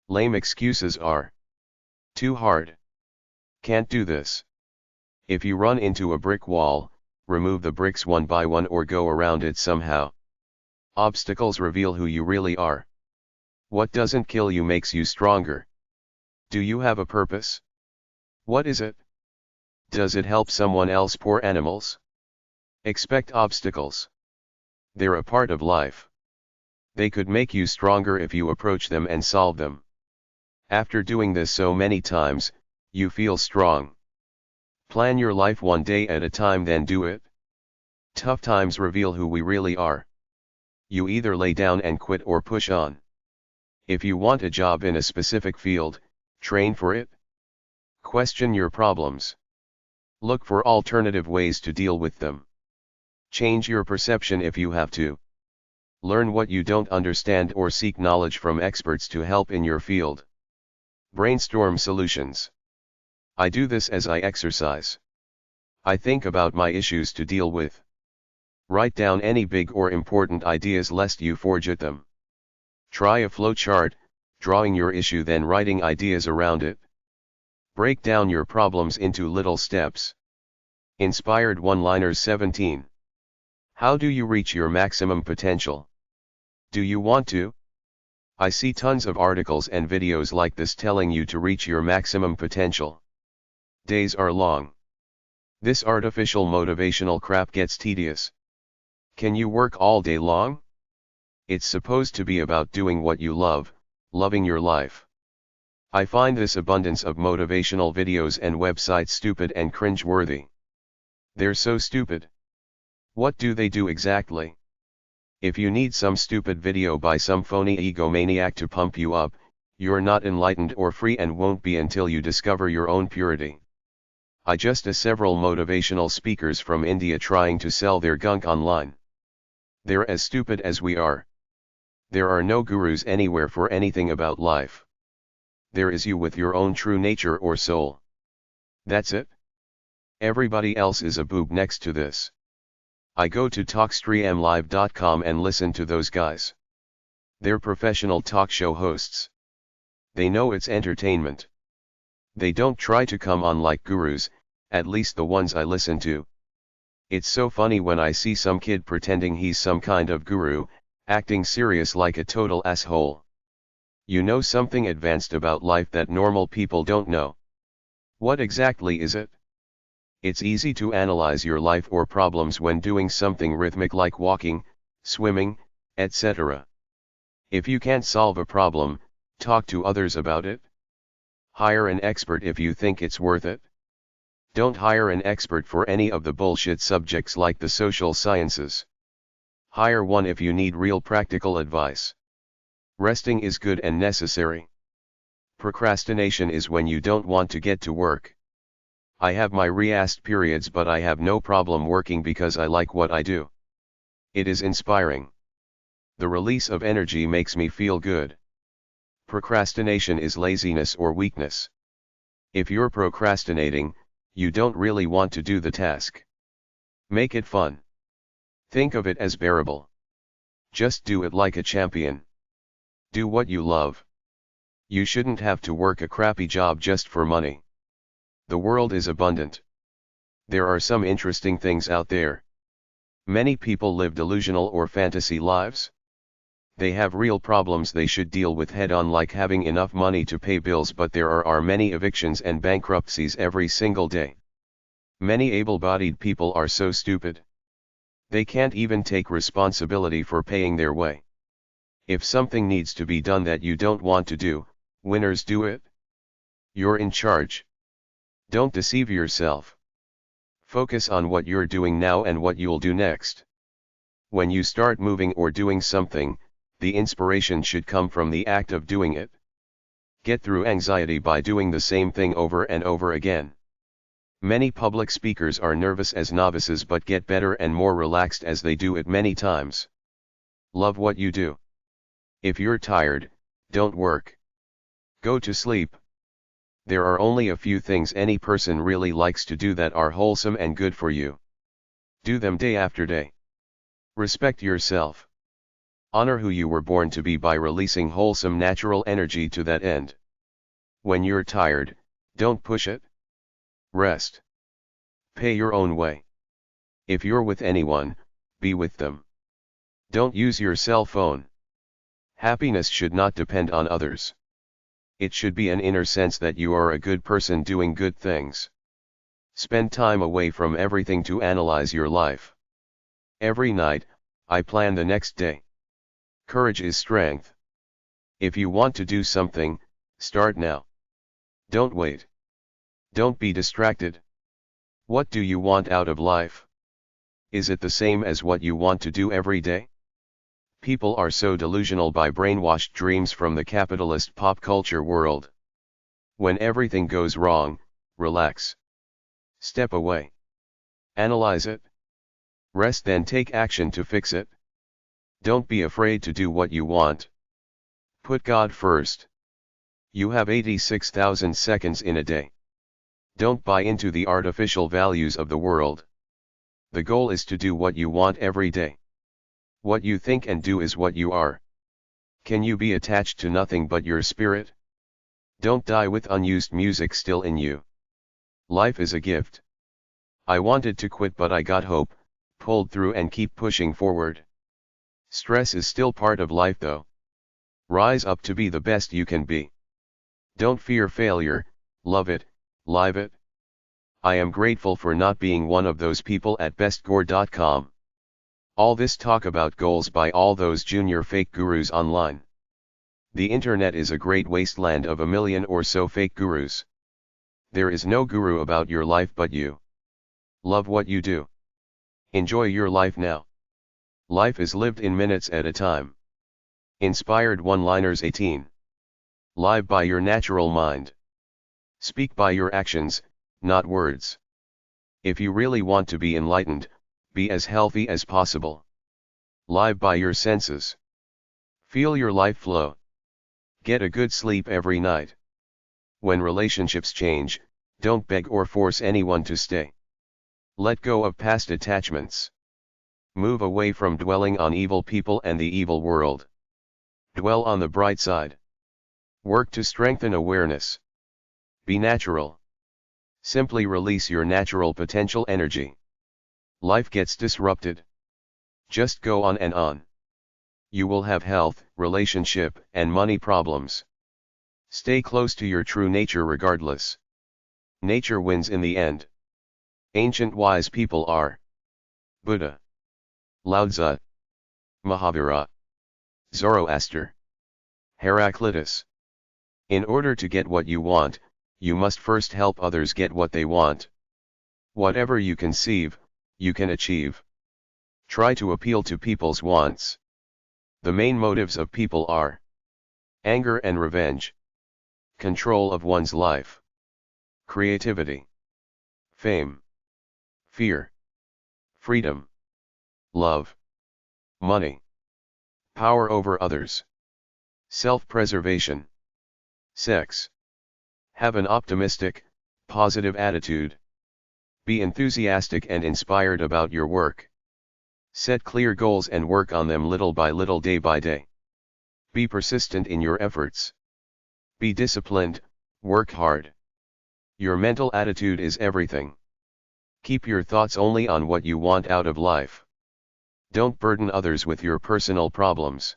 S1: Lame excuses are: too hard, can't do this. If you run into a brick wall, remove the bricks one by one or go around it somehow. Obstacles reveal who you really are. What doesn't kill you makes you stronger. Do you have a purpose? What is it? Does it help someone else, poor animals? Expect obstacles. They're a part of life. They could make you stronger if you approach them and solve them. After doing this so many times, you feel strong. Plan your life one day at a time, then do it. Tough times reveal who we really are. You either lay down and quit or push on. If you want a job in a specific field, train for it. Question your problems. Look for alternative ways to deal with them. Change your perception if you have to. Learn what you don't understand or seek knowledge from experts to help in your field. Brainstorm solutions. I do this as I exercise. I think about my issues to deal with. Write down any big or important ideas lest you forget them. Try a flow chart, drawing your issue then writing ideas around it. Break down your problems into little steps. Inspired one-liners 17. How do you reach your maximum potential? Do you want to? I see tons of articles and videos like this telling you to reach your maximum potential. Days are long. This artificial motivational crap gets tedious. Can you work all day long? It's supposed to be about doing what you love, loving your life. I find this abundance of motivational videos and websites stupid and cringe-worthy. They're so stupid. What do they do exactly? If you need some stupid video by some phony egomaniac to pump you up, you're not enlightened or free and won't be until you discover your own purity. I just saw several motivational speakers from India trying to sell their gunk online. They're as stupid as we are. There are no gurus anywhere for anything about life. There is you with your own true nature or soul. That's it. Everybody else is a boob next to this. I go to talkstreamlive.com and listen to those guys. They're professional talk show hosts. They know it's entertainment. They don't try to come on like gurus, at least the ones I listen to. It's so funny when I see some kid pretending he's some kind of guru, acting serious like a total asshole. You know something advanced about life that normal people don't know. What exactly is it? It's easy to analyze your life or problems when doing something rhythmic like walking, swimming, etc. If you can't solve a problem, talk to others about it. Hire an expert if you think it's worth it. Don't hire an expert for any of the bullshit subjects like the social sciences. Hire one if you need real practical advice. Resting is good and necessary. Procrastination is when you don't want to get to work. I have my rest periods, but I have no problem working because I like what I do. It is inspiring. The release of energy makes me feel good. Procrastination is laziness or weakness. If you're procrastinating, you don't really want to do the task. Make it fun. Think of it as bearable. Just do it like a champion. Do what you love. You shouldn't have to work a crappy job just for money. The world is abundant. There are some interesting things out there. Many people live delusional or fantasy lives. They have real problems they should deal with head-on, like having enough money to pay bills, but there are many evictions and bankruptcies every single day. Many able-bodied people are so stupid. They can't even take responsibility for paying their way. If something needs to be done that you don't want to do, winners do it. You're in charge. Don't deceive yourself. Focus on what you're doing now and what you'll do next. When you start moving or doing something, the inspiration should come from the act of doing it. Get through anxiety by doing the same thing over and over again. Many public speakers are nervous as novices but get better and more relaxed as they do it many times. Love what you do. If you're tired, don't work. Go to sleep. There are only a few things any person really likes to do that are wholesome and good for you. Do them day after day. Respect yourself. Honor who you were born to be by releasing wholesome natural energy to that end. When you're tired, don't push it. Rest. Pay your own way. If you're with anyone, be with them. Don't use your cell phone. Happiness should not depend on others. It should be an inner sense that you are a good person doing good things. Spend time away from everything to analyze your life. Every night, I plan the next day. Courage is strength. If you want to do something, start now. Don't wait. Don't be distracted. What do you want out of life? Is it the same as what you want to do every day? People are so delusional by brainwashed dreams from the capitalist pop culture world. When everything goes wrong, relax. Step away. Analyze it. Rest, then take action to fix it. Don't be afraid to do what you want. Put God first. You have 86,000 seconds in a day. Don't buy into the artificial values of the world. The goal is to do what you want every day. What you think and do is what you are. Can you be attached to nothing but your spirit? Don't die with unused music still in you. Life is a gift. I wanted to quit, but I got hope, pulled through and keep pushing forward. Stress is still part of life though. Rise up to be the best you can be. Don't fear failure, love it, live it. I am grateful for not being one of those people at bestgore.com. All this talk about goals by all those junior fake gurus online. The internet is a great wasteland of a million or so fake gurus. There is no guru about your life but you. Love what you do. Enjoy your life now. Life is lived in minutes at a time. Inspired one-liners 18. Live by your natural mind. Speak by your actions, not words. If you really want to be enlightened, be as healthy as possible. Live by your senses. Feel your life flow. Get a good sleep every night. When relationships change, don't beg or force anyone to stay. Let go of past attachments. Move away from dwelling on evil people and the evil world. Dwell on the bright side. Work to strengthen awareness. Be natural. Simply release your natural potential energy. Life gets disrupted. Just go on and on. You will have health, relationship, and money problems. Stay close to your true nature regardless. Nature wins in the end. Ancient wise people are Buddha, Lao Tzu, Mahavira, Zoroaster, Heraclitus. In order to get what you want, you must first help others get what they want. Whatever you conceive, you can achieve. Try to appeal to people's wants. The main motives of people are anger and revenge, control of one's life, creativity, fame, fear, freedom, love, money, power over others, self-preservation, sex. Have an optimistic, positive attitude. Be enthusiastic and inspired about your work. Set clear goals and work on them little by little, day by day. Be persistent in your efforts. Be disciplined, work hard. Your mental attitude is everything. Keep your thoughts only on what you want out of life. Don't burden others with your personal problems.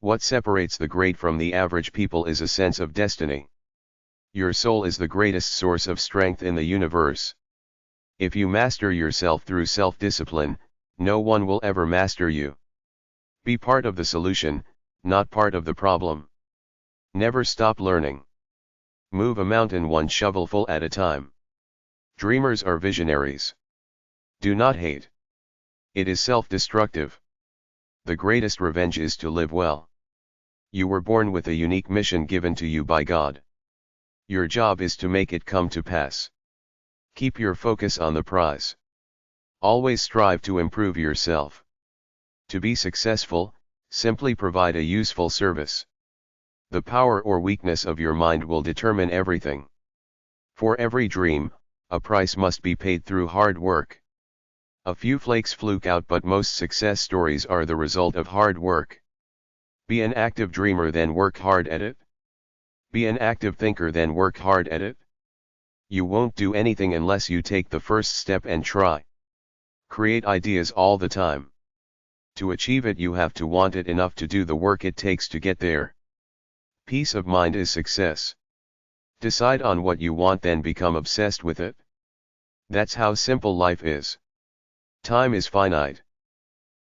S1: What separates the great from the average people is a sense of destiny. Your soul is the greatest source of strength in the universe. If you master yourself through self-discipline, no one will ever master you. Be part of the solution, not part of the problem. Never stop learning. Move a mountain one shovelful at a time. Dreamers are visionaries. Do not hate. It is self-destructive. The greatest revenge is to live well. You were born with a unique mission given to you by God. Your job is to make it come to pass. Keep your focus on the prize. Always strive to improve yourself. To be successful, simply provide a useful service. The power or weakness of your mind will determine everything. For every dream, a price must be paid through hard work. A few flakes fluke out, but most success stories are the result of hard work. Be an active dreamer, then work hard at it. Be an active thinker, then work hard at it. You won't do anything unless you take the first step and try. Create ideas all the time. To achieve it, you have to want it enough to do the work it takes to get there. Peace of mind is success. Decide on what you want, then become obsessed with it. That's how simple life is. Time is finite.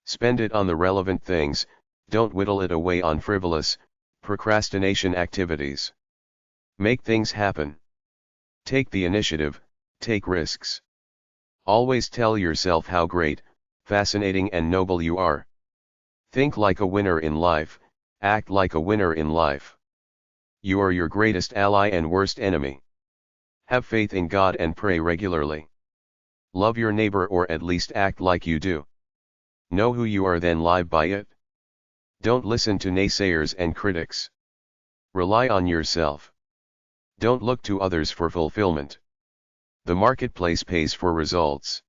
S1: Spend it on the relevant things, don't whittle it away on frivolous, procrastination activities. Make things happen. Take the initiative, take risks. Always tell yourself how great, fascinating and noble you are. Think like a winner in life, act like a winner in life. You are your greatest ally and worst enemy. Have faith in God and pray regularly. Love your neighbor, or at least act like you do. Know who you are, then live by it. Don't listen to naysayers and critics. Rely on yourself. Don't look to others for fulfillment. The marketplace pays for results.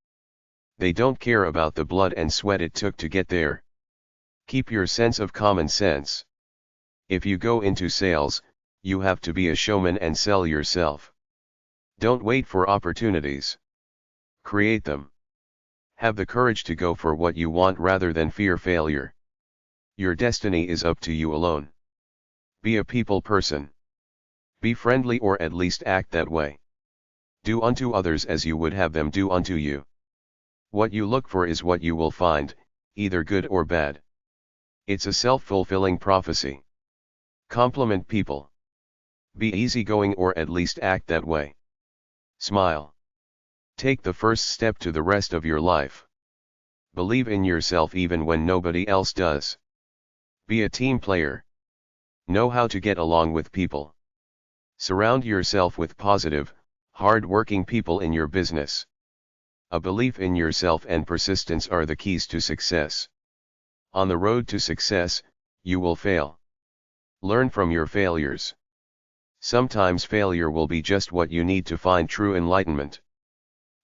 S1: They don't care about the blood and sweat it took to get there. Keep your sense of common sense. If you go into sales, you have to be a showman and sell yourself. Don't wait for opportunities. Create them. Have the courage to go for what you want rather than fear failure. Your destiny is up to you alone. Be a people person. Be friendly, or at least act that way. Do unto others as you would have them do unto you. What you look for is what you will find, either good or bad. It's a self-fulfilling prophecy. Compliment people. Be easygoing, or at least act that way. Smile. Take the first step to the rest of your life. Believe in yourself even when nobody else does. Be a team player. Know how to get along with people. Surround yourself with positive, hard-working people in your business. A belief in yourself and persistence are the keys to success. On the road to success, you will fail. Learn from your failures. Sometimes failure will be just what you need to find true enlightenment.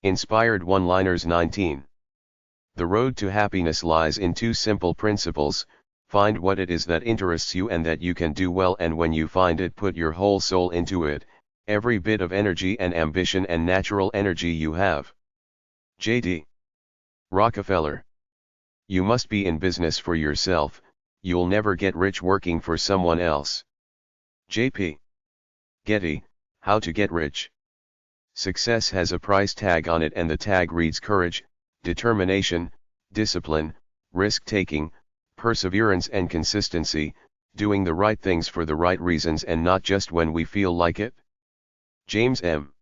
S1: Inspired One-Liners 19. The road to happiness lies in two simple principles: find what it is that interests you and that you can do well, and when you find it, put your whole soul into it, every bit of energy and ambition and natural energy you have. J.D. Rockefeller. You must be in business for yourself, you'll never get rich working for someone else. J.P. Getty, How to Get Rich. Success has a price tag on it, and the tag reads courage, determination, discipline, risk-taking, perseverance and consistency, doing the right things for the right reasons and not just when we feel like it. James M.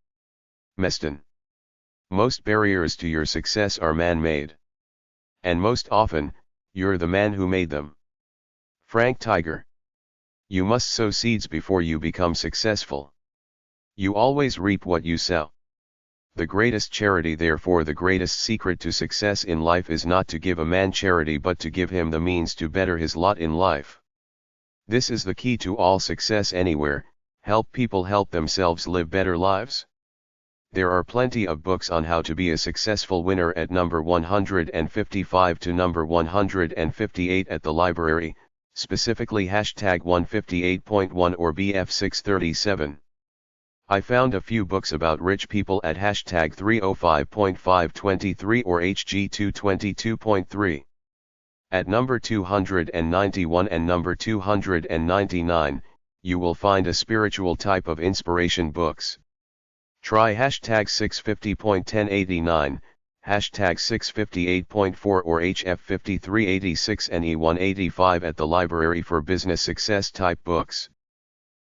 S1: Meston. Most barriers to your success are man-made. And most often, you're the man who made them. Frank Tiger. You must sow seeds before you become successful. You always reap what you sow. The greatest charity, therefore the greatest secret to success in life, is not to give a man charity but to give him the means to better his lot in life. This is the key to all success anywhere: help people help themselves live better lives. There are plenty of books on how to be a successful winner at number 155 to number 158 at the library, specifically hashtag 158.1 or BF637. I found a few books about rich people at hashtag 305.523 or HG222.3. At number 291 and number 299, you will find a spiritual type of inspiration books. Try hashtag 650.1089, hashtag 658.4 or HF5386 and E185 at the library for business success type books.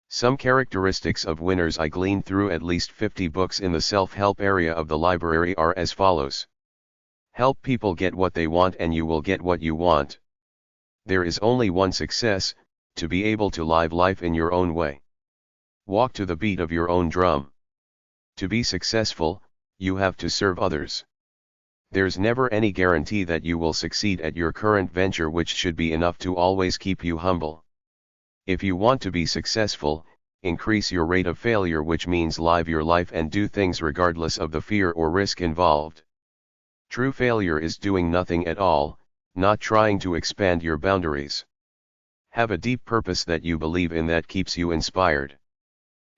S1: Some characteristics of winners I gleaned through at least 50 books in the self-help area of the library are as follows. Help people get what they want and you will get what you want. There is only one success: to be able to live life in your own way. Walk to the beat of your own drum. To be successful, you have to serve others. There's never any guarantee that you will succeed at your current venture, which should be enough to always keep you humble. If you want to be successful, increase your rate of failure, which means live your life and do things regardless of the fear or risk involved. True failure is doing nothing at all, not trying to expand your boundaries. Have a deep purpose that you believe in that keeps you inspired.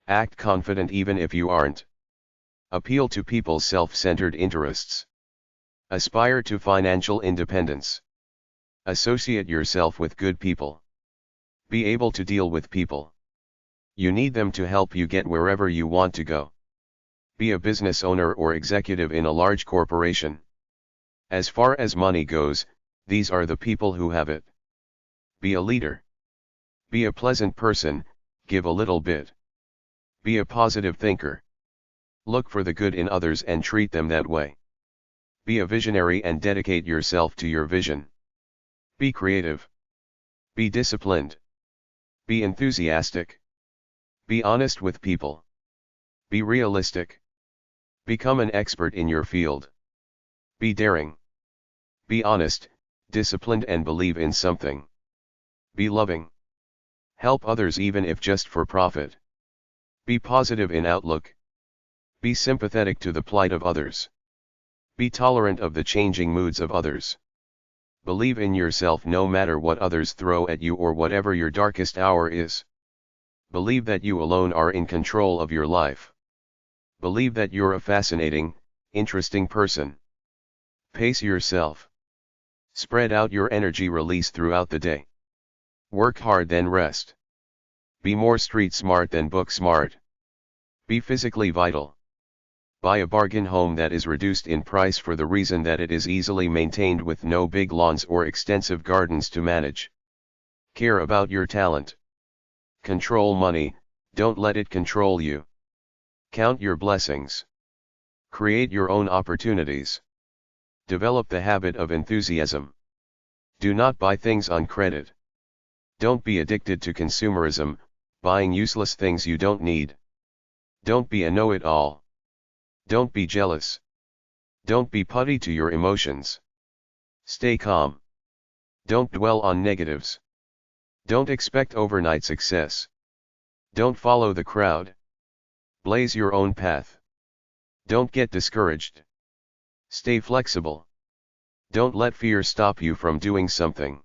S1: Act confident even if you aren't. Appeal to people's self-centered interests. Aspire to financial independence. Associate yourself with good people. Be able to deal with people. You need them to help you get wherever you want to go. Be a business owner or executive in a large corporation. As far as money goes, these are the people who have it. Be a leader. Be a pleasant person, give a little bit. Be a positive thinker. Look for the good in others and treat them that way. Be a visionary and dedicate yourself to your vision. Be creative. Be disciplined. Be enthusiastic. Be honest with people. Be realistic. Become an expert in your field. Be daring. Be honest, disciplined and believe in something. Be loving. Help others even if just for profit. Be positive in outlook. Be sympathetic to the plight of others. Be tolerant of the changing moods of others. Believe in yourself no matter what others throw at you or whatever your darkest hour is. Believe that you alone are in control of your life. Believe that you're a fascinating, interesting person. Pace yourself. Spread out your energy release throughout the day. Work hard then rest. Be more street smart than book smart. Be physically vital. Buy a bargain home that is reduced in price for the reason that it is easily maintained with no big lawns or extensive gardens to manage. Care about your talent. Control money, don't let it control you. Count your blessings. Create your own opportunities. Develop the habit of enthusiasm. Do not buy things on credit. Don't be addicted to consumerism, buying useless things you don't need. Don't be a know-it-all. Don't be jealous. Don't be putty to your emotions. Stay calm. Don't dwell on negatives. Don't expect overnight success. Don't follow the crowd. Blaze your own path. Don't get discouraged. Stay flexible. Don't let fear stop you from doing something.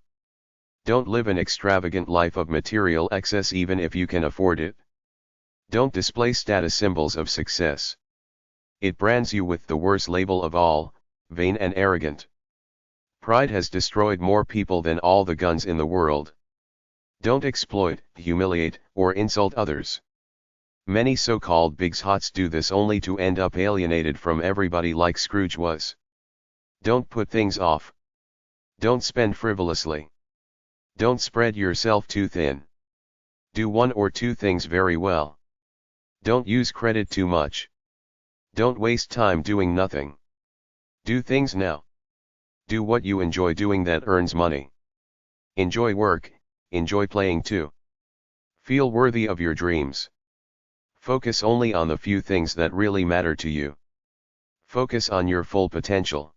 S1: Don't live an extravagant life of material excess even if you can afford it. Don't display status symbols of success. It brands you with the worst label of all, vain and arrogant. Pride has destroyed more people than all the guns in the world. Don't exploit, humiliate, or insult others. Many so-called big shots do this only to end up alienated from everybody like Scrooge was. Don't put things off. Don't spend frivolously. Don't spread yourself too thin. Do one or two things very well. Don't use credit too much. Don't waste time doing nothing. Do things now. Do what you enjoy doing that earns money. Enjoy work, enjoy playing too. Feel worthy of your dreams. Focus only on the few things that really matter to you. Focus on your full potential.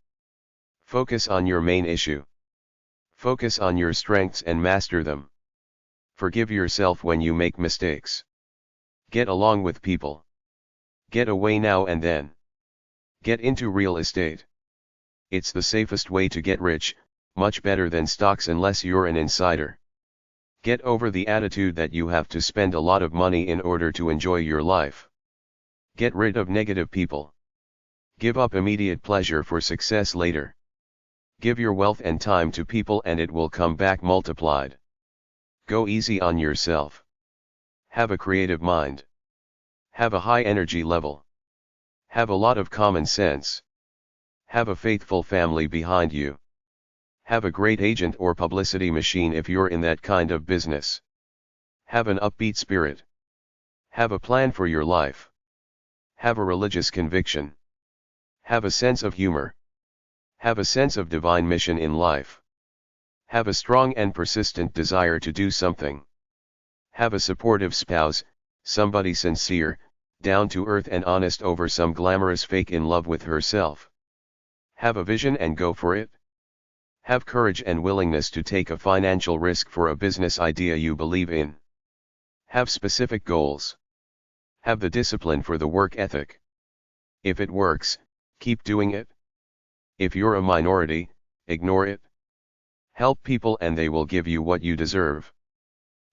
S1: Focus on your main issue. Focus on your strengths and master them. Forgive yourself when you make mistakes. Get along with people. Get away now and then. Get into real estate. It's the safest way to get rich, much better than stocks unless you're an insider. Get over the attitude that you have to spend a lot of money in order to enjoy your life. Get rid of negative people. Give up immediate pleasure for success later. Give your wealth and time to people and it will come back multiplied. Go easy on yourself. Have a creative mind. Have a high energy level. Have a lot of common sense. Have a faithful family behind you. Have a great agent or publicity machine if you're in that kind of business. Have an upbeat spirit. Have a plan for your life. Have a religious conviction. Have a sense of humor. Have a sense of divine mission in life. Have a strong and persistent desire to do something. Have a supportive spouse, somebody sincere, down to earth and honest over some glamorous fake in love with herself. Have a vision and go for it. Have courage and willingness to take a financial risk for a business idea you believe in. Have specific goals. Have the discipline for the work ethic. If it works, keep doing it. If you're a minority, ignore it. Help people and they will give you what you deserve.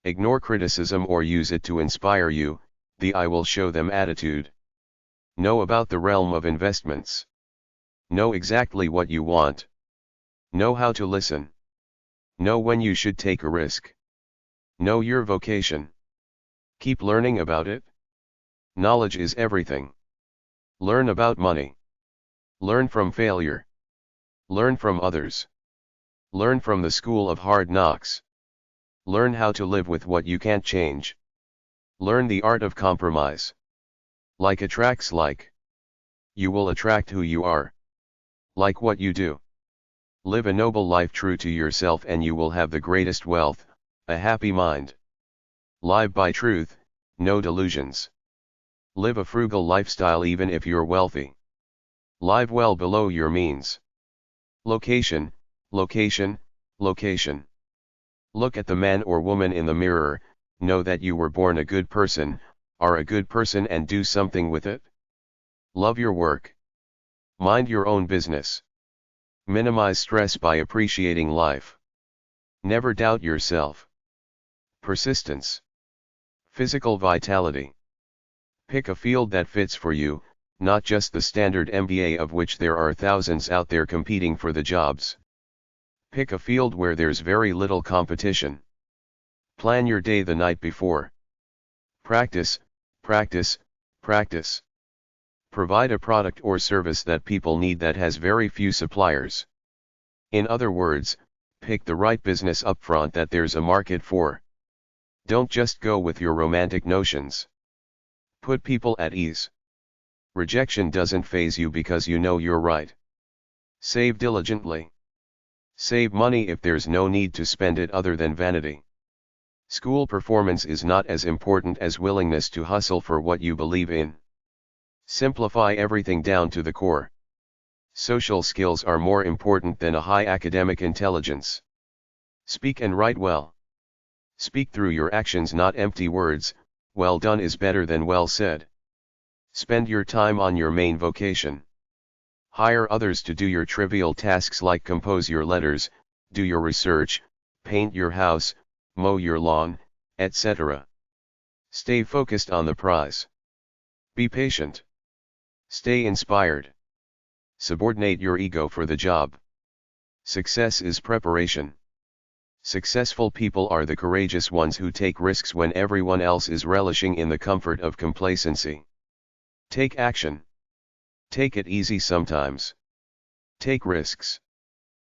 S1: Ignore criticism or use it to inspire you, the I will show them attitude. Know about the realm of investments. Know exactly what you want. Know how to listen. Know when you should take a risk. Know your vocation. Keep learning about it. Knowledge is everything. Learn about money. Learn from failure. Learn from others. Learn from the school of hard knocks. Learn how to live with what you can't change. Learn the art of compromise. Like attracts like. You will attract who you are. Like what you do. Live a noble life true to yourself and you will have the greatest wealth, a happy mind. Live by truth, no delusions. Live a frugal lifestyle even if you're wealthy. Live well below your means. Location, location, location. Look at the man or woman in the mirror, know that you were born a good person, are a good person and do something with it. Love your work. Mind your own business. Minimize stress by appreciating life. Never doubt yourself. Persistence. Physical vitality. Pick a field that fits for you, not just the standard MBA of which there are thousands out there competing for the jobs. Pick a field where there's very little competition. Plan your day the night before. Practice, practice, practice. Provide a product or service that people need that has very few suppliers. In other words, pick the right business upfront that there's a market for. Don't just go with your romantic notions. Put people at ease. Rejection doesn't faze you because you know you're right. Save diligently. Save money if there's no need to spend it other than vanity. School performance is not as important as willingness to hustle for what you believe in. Simplify everything down to the core. Social skills are more important than a high academic intelligence. Speak and write well. Speak through your actions, not empty words. Well done is better than well said. Spend your time on your main vocation. Hire others to do your trivial tasks like compose your letters, do your research, paint your house, mow your lawn, etc. Stay focused on the prize. Be patient. Stay inspired. Subordinate your ego for the job. Success is preparation. Successful people are the courageous ones who take risks when everyone else is relishing in the comfort of complacency. Take action. Take it easy sometimes. Take risks.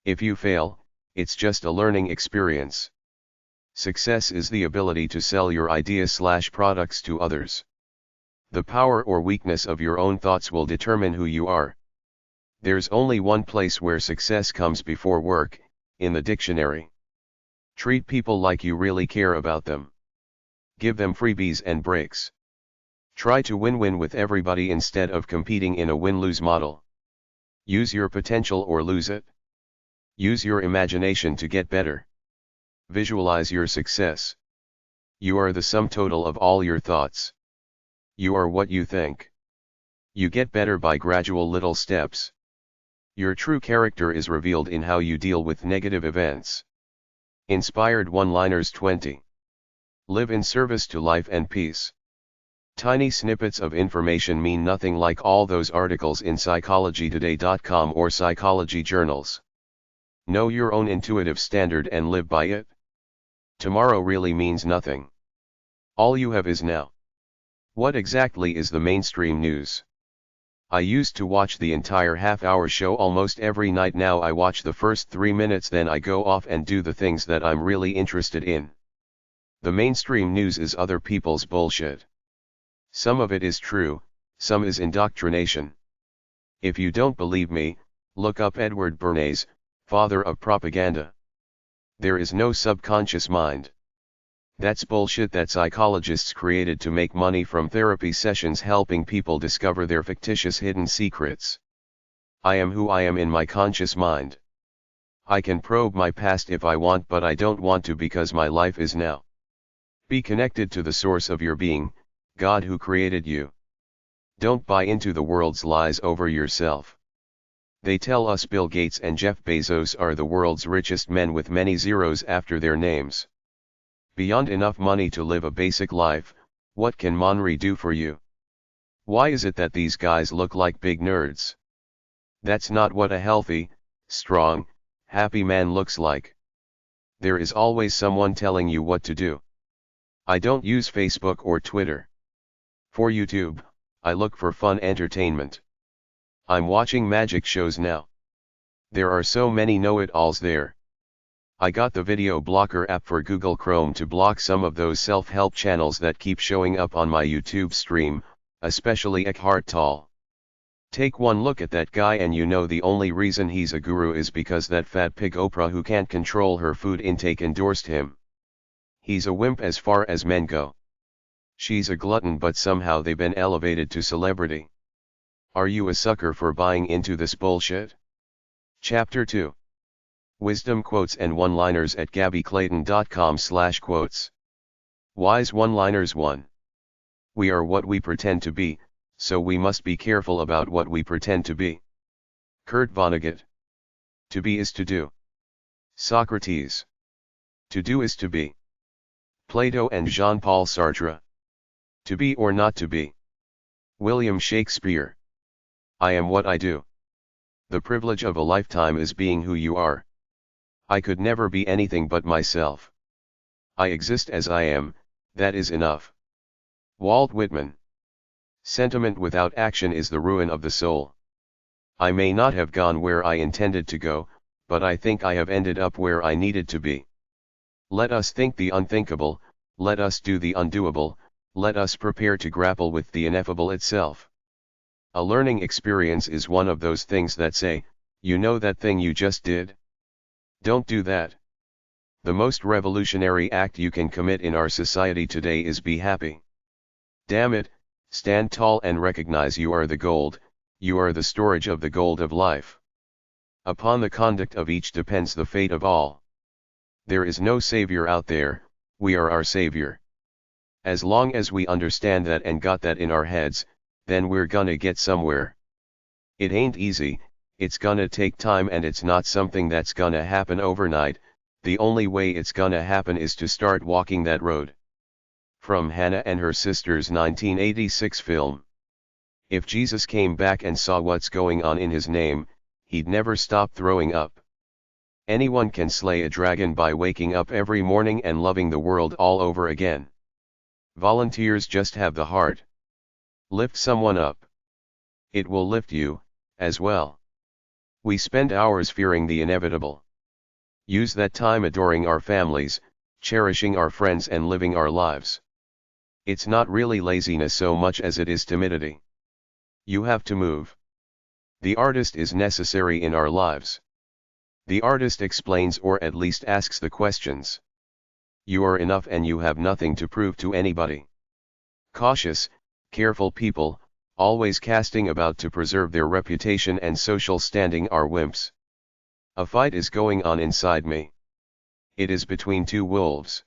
S1: If you fail, it's just a learning experience. Success is the ability to sell your ideas/products to others. The power or weakness of your own thoughts will determine who you are. There's only one place where success comes before work, in the dictionary. Treat people like you really care about them. Give them freebies and breaks. Try to win-win with everybody instead of competing in a win-lose model. Use your potential or lose it. Use your imagination to get better. Visualize your success. You are the sum total of all your thoughts. You are what you think. You get better by gradual little steps. Your true character is revealed in how you deal with negative events. Inspired one-liners 20. Live in service to life and peace. Tiny snippets of information mean nothing like all those articles in psychologytoday.com or psychology journals. Know your own intuitive standard and live by it. Tomorrow really means nothing. All you have is now. What exactly is the mainstream news? I used to watch the entire half-hour show almost every night. Now I watch the first 3 minutes, then I go off and do the things that I'm really interested in. The mainstream news is other people's bullshit. Some of it is true, some is indoctrination. If you don't believe me, look up Edward Bernays, father of propaganda. There is no subconscious mind. That's bullshit that psychologists created to make money from therapy sessions helping people discover their fictitious hidden secrets. I am who I am in my conscious mind. I can probe my past if I want, but I don't want to because my life is now. Be connected to the source of your being, God who created you. Don't buy into the world's lies over yourself. They tell us Bill Gates and Jeff Bezos are the world's richest men with many zeros after their names. Beyond enough money to live a basic life, what can Monry do for you? Why is it that these guys look like big nerds? That's not what a healthy, strong, happy man looks like. There is always someone telling you what to do. I don't use Facebook or Twitter. For YouTube, I look for fun entertainment. I'm watching magic shows now. There are so many know-it-alls there. I got the video blocker app for Google Chrome to block some of those self-help channels that keep showing up on my YouTube stream, especially Eckhart Tolle. Take one look at that guy and you know the only reason he's a guru is because that fat pig Oprah who can't control her food intake endorsed him. He's a wimp as far as men go. She's a glutton, but somehow they've been elevated to celebrity. Are you a sucker for buying into this bullshit? Chapter 2. Wisdom quotes and one-liners at gabbyclayton.com/quotes. Wise one-liners 1. We are what we pretend to be, so we must be careful about what we pretend to be. Kurt Vonnegut. To be is to do. Socrates. To do is to be. Plato and Jean-Paul Sartre. To be or not to be. William Shakespeare. I am what I do. The privilege of a lifetime is being who you are. I could never be anything but myself. I exist as I am, that is enough. Walt Whitman. Sentiment without action is the ruin of the soul. I may not have gone where I intended to go, but I think I have ended up where I needed to be. Let us think the unthinkable, let us do the undoable, let us prepare to grapple with the ineffable itself. A learning experience is one of those things that say, you know that thing you just did? Don't do that. The most revolutionary act you can commit in our society today is be happy. Damn it, stand tall and recognize you are the gold, you are the storage of the gold of life. Upon the conduct of each depends the fate of all. There is no savior out there, we are our savior. As long as we understand that and got that in our heads, then we're gonna get somewhere. It ain't easy, it's gonna take time, and it's not something that's gonna happen overnight. The only way it's gonna happen is to start walking that road. From Hannah and Her Sisters 1986 film. If Jesus came back and saw what's going on in his name, he'd never stop throwing up. Anyone can slay a dragon by waking up every morning and loving the world all over again. Volunteers just have the heart. Lift someone up. It will lift you, as well. We spend hours fearing the inevitable. Use that time adoring our families, cherishing our friends and living our lives. It's not really laziness so much as it is timidity. You have to move. The artist is necessary in our lives. The artist explains or at least asks the questions. You are enough and you have nothing to prove to anybody. Cautious, careful people, always casting about to preserve their reputation and social standing are wimps. A fight is going on inside me. It is between two wolves.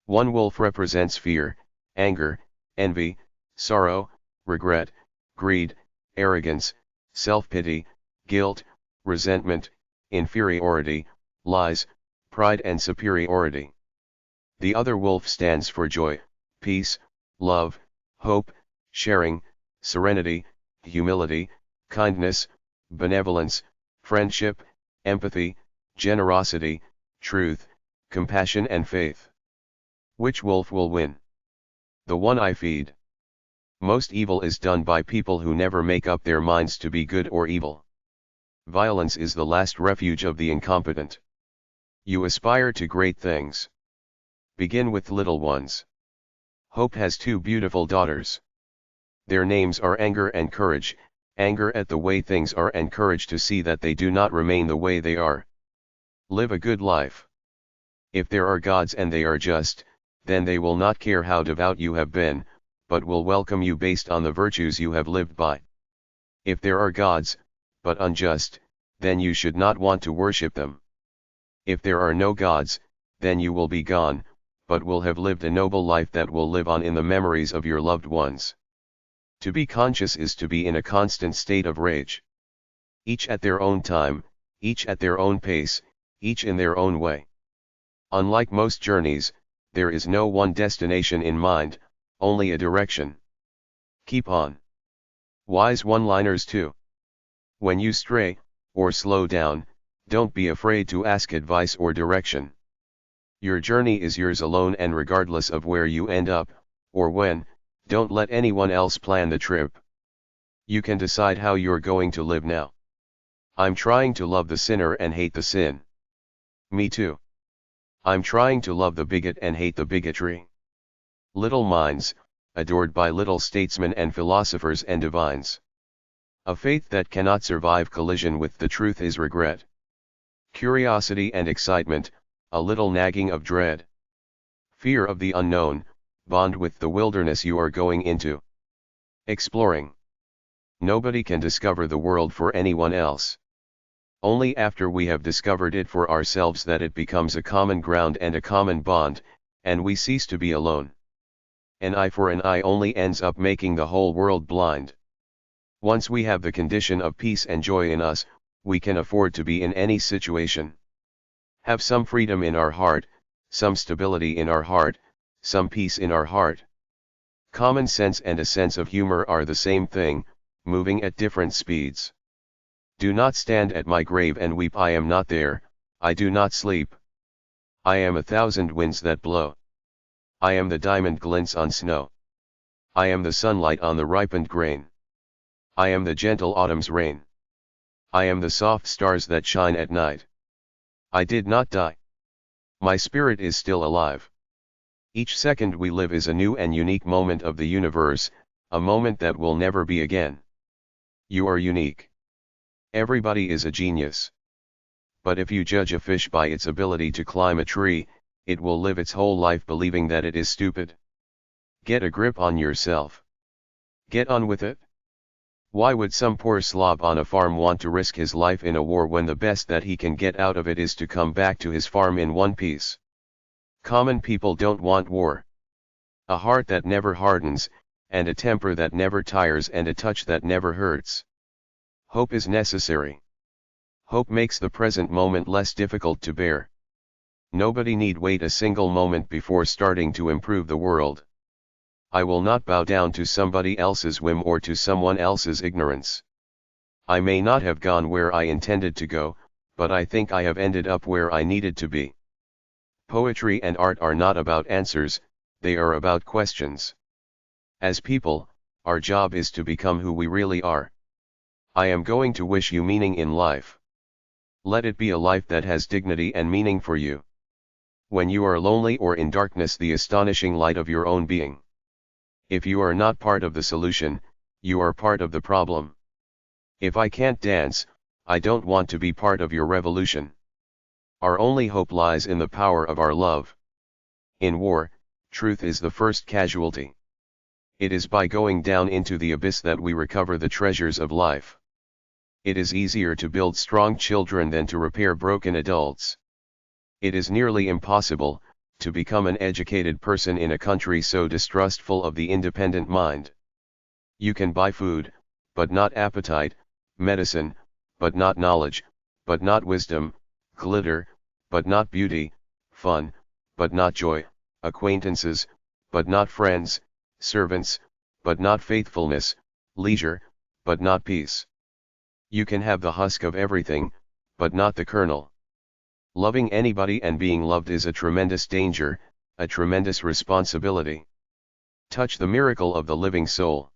S1: One wolf represents fear, anger, envy, sorrow, regret, greed, arrogance, self-pity, guilt, resentment, inferiority, lies, pride and superiority. The other wolf stands for joy, peace, love, hope, sharing, serenity, humility, kindness, benevolence, friendship, empathy, generosity, truth, compassion and faith. Which wolf will win? The one I feed. Most evil is done by people who never make up their minds to be good or evil. Violence is the last refuge of the incompetent. You aspire to great things. Begin with little ones. Hope has two beautiful daughters. Their names are Anger and Courage, anger at the way things are and courage to see that they do not remain the way they are. Live a good life. If there are gods and they are just, then they will not care how devout you have been, but will welcome you based on the virtues you have lived by. If there are gods, but unjust, then you should not want to worship them. If there are no gods, then you will be gone, but will have lived a noble life that will live on in the memories of your loved ones. To be conscious is to be in a constant state of rage. Each at their own time, each at their own pace, each in their own way. Unlike most journeys, there is no one destination in mind, only a direction. Keep on. Wise one-liners too. When you stray, or slow down, don't be afraid to ask advice or direction. Your journey is yours alone and regardless of where you end up, or when, don't let anyone else plan the trip. You can decide how you're going to live now. I'm trying to love the sinner and hate the sin. Me too. I'm trying to love the bigot and hate the bigotry. Little minds, adored by little statesmen and philosophers and divines. A faith that cannot survive collision with the truth is regret. Curiosity and excitement, a little nagging of dread. Fear of the unknown, bond with the wilderness you are going into. Exploring. Nobody can discover the world for anyone else. Only after we have discovered it for ourselves that it becomes a common ground and a common bond, and we cease to be alone. An eye for an eye only ends up making the whole world blind. Once we have the condition of peace and joy in us, we can afford to be in any situation. Have some freedom in our heart, some stability in our heart, some peace in our heart. Common sense and a sense of humor are the same thing, moving at different speeds. Do not stand at my grave and weep, I am not there, I do not sleep. I am 1,000 winds that blow. I am the diamond glints on snow. I am the sunlight on the ripened grain. I am the gentle autumn's rain. I am the soft stars that shine at night. I did not die. My spirit is still alive. Each second we live is a new and unique moment of the universe, a moment that will never be again. You are unique. Everybody is a genius. But if you judge a fish by its ability to climb a tree, it will live its whole life believing that it is stupid. Get a grip on yourself. Get on with it. Why would some poor slob on a farm want to risk his life in a war when the best that he can get out of it is to come back to his farm in one piece? Common people don't want war. A heart that never hardens, and a temper that never tires and a touch that never hurts. Hope is necessary. Hope makes the present moment less difficult to bear. Nobody need wait a single moment before starting to improve the world. I will not bow down to somebody else's whim or to someone else's ignorance. I may not have gone where I intended to go, but I think I have ended up where I needed to be. Poetry and art are not about answers, they are about questions. As people, our job is to become who we really are. I am going to wish you meaning in life. Let it be a life that has dignity and meaning for you. When you are lonely or in darkness, the astonishing light of your own being. If you are not part of the solution, you are part of the problem. If I can't dance, I don't want to be part of your revolution. Our only hope lies in the power of our love. In war, truth is the first casualty. It is by going down into the abyss that we recover the treasures of life. It is easier to build strong children than to repair broken adults. It is nearly impossible to become an educated person in a country so distrustful of the independent mind. You can buy food, but not appetite, medicine, but not knowledge, but not wisdom, glitter, but not beauty, fun, but not joy, acquaintances, but not friends, servants, but not faithfulness, leisure, but not peace. You can have the husk of everything, but not the kernel. Loving anybody and being loved is a tremendous danger, a tremendous responsibility. Touch the miracle of the living soul.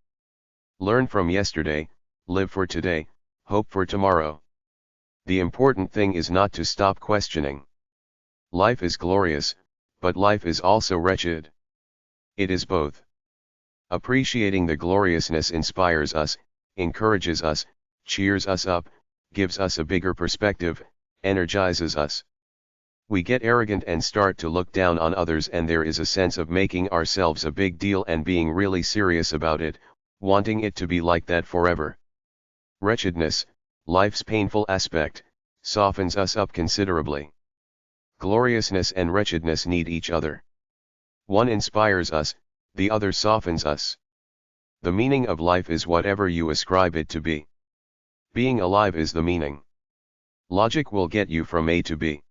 S1: Learn from yesterday, live for today, hope for tomorrow. The important thing is not to stop questioning. Life is glorious, but life is also wretched. It is both. Appreciating the gloriousness inspires us, encourages us, cheers us up, gives us a bigger perspective, energizes us. We get arrogant and start to look down on others, and there is a sense of making ourselves a big deal and being really serious about it, wanting it to be like that forever. Wretchedness, life's painful aspect, softens us up considerably. Gloriousness and wretchedness need each other. One inspires us, the other softens us. The meaning of life is whatever you ascribe it to be. Being alive is the meaning. Logic will get you from A to B.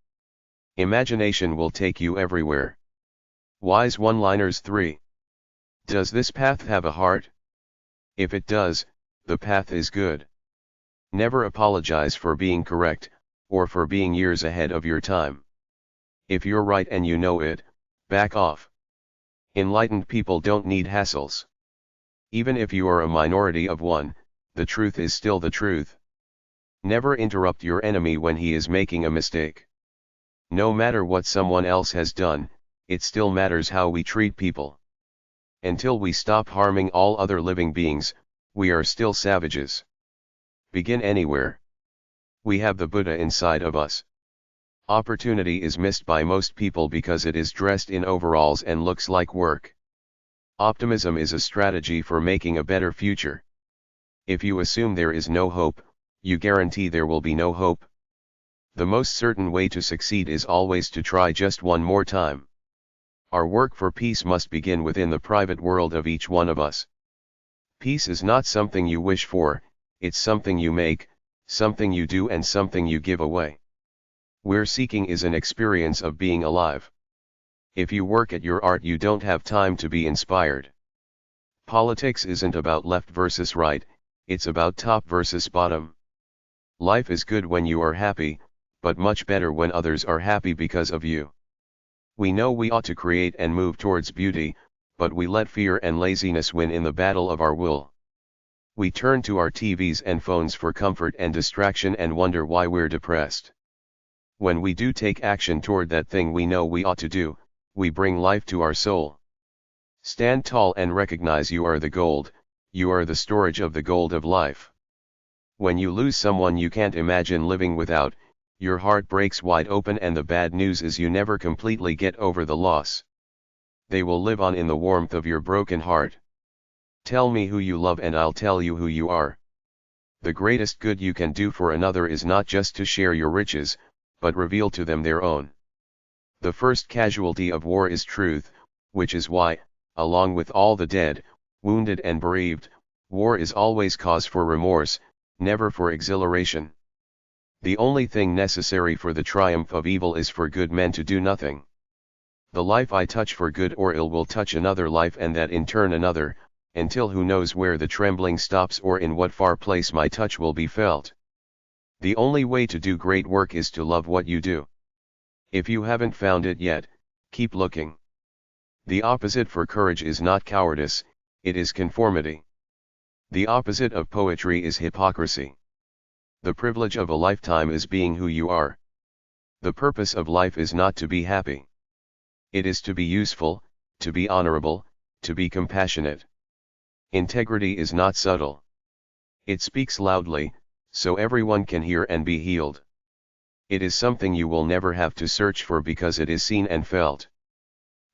S1: Imagination will take you everywhere. Wise one-liners 3. Does this path have a heart? If it does, the path is good. Never apologize for being correct, or for being years ahead of your time. If you're right and you know it, back off. Enlightened people don't need hassles. Even if you are a minority of one, the truth is still the truth. Never interrupt your enemy when he is making a mistake. No matter what someone else has done, it still matters how we treat people. Until we stop harming all other living beings, we are still savages. Begin anywhere. We have the Buddha inside of us. Opportunity is missed by most people because it is dressed in overalls and looks like work. Optimism is a strategy for making a better future. If you assume there is no hope, you guarantee there will be no hope. The most certain way to succeed is always to try just one more time. Our work for peace must begin within the private world of each one of us. Peace is not something you wish for, it's something you make, something you do, and something you give away. We're seeking is an experience of being alive. If you work at your art, you don't have time to be inspired. Politics isn't about left versus right, it's about top versus bottom. Life is good when you are happy, but much better when others are happy because of you. We know we ought to create and move towards beauty, but we let fear and laziness win in the battle of our will. We turn to our TVs and phones for comfort and distraction and wonder why we're depressed. When we do take action toward that thing we know we ought to do, we bring life to our soul. Stand tall and recognize you are the gold, you are the storage of the gold of life. When you lose someone you can't imagine living without, your heart breaks wide open, and the bad news is you never completely get over the loss. They will live on in the warmth of your broken heart. Tell me who you love and I'll tell you who you are. The greatest good you can do for another is not just to share your riches, but reveal to them their own. The first casualty of war is truth, which is why, along with all the dead, wounded and bereaved, war is always cause for remorse, never for exhilaration. The only thing necessary for the triumph of evil is for good men to do nothing. The life I touch for good or ill will touch another life, and that in turn another, until who knows where the trembling stops or in what far place my touch will be felt. The only way to do great work is to love what you do. If you haven't found it yet, keep looking. The opposite for courage is not cowardice, it is conformity. The opposite of poetry is hypocrisy. The privilege of a lifetime is being who you are. The purpose of life is not to be happy. It is to be useful, to be honorable, to be compassionate. Integrity is not subtle. It speaks loudly, so everyone can hear and be healed. It is something you will never have to search for because it is seen and felt.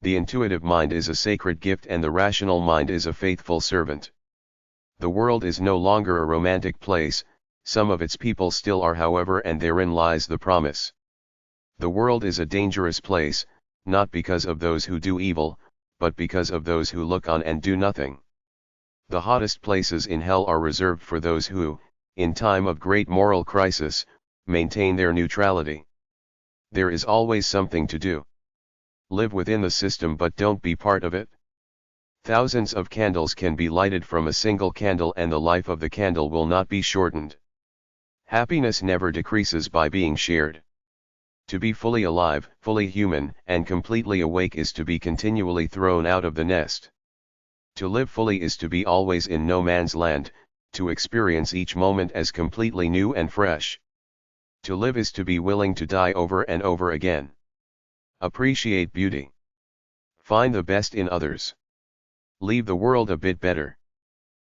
S1: The intuitive mind is a sacred gift and the rational mind is a faithful servant. The world is no longer a romantic place, some of its people still are however, and therein lies the promise. The world is a dangerous place, not because of those who do evil, but because of those who look on and do nothing. The hottest places in hell are reserved for those who, in time of great moral crisis, maintain their neutrality. There is always something to do. Live within the system but don't be part of it. Thousands of candles can be lighted from a single candle and the life of the candle will not be shortened. Happiness never decreases by being shared. To be fully alive, fully human, and completely awake is to be continually thrown out of the nest. To live fully is to be always in no man's land, to experience each moment as completely new and fresh. To live is to be willing to die over and over again. Appreciate beauty. Find the best in others. Leave the world a bit better.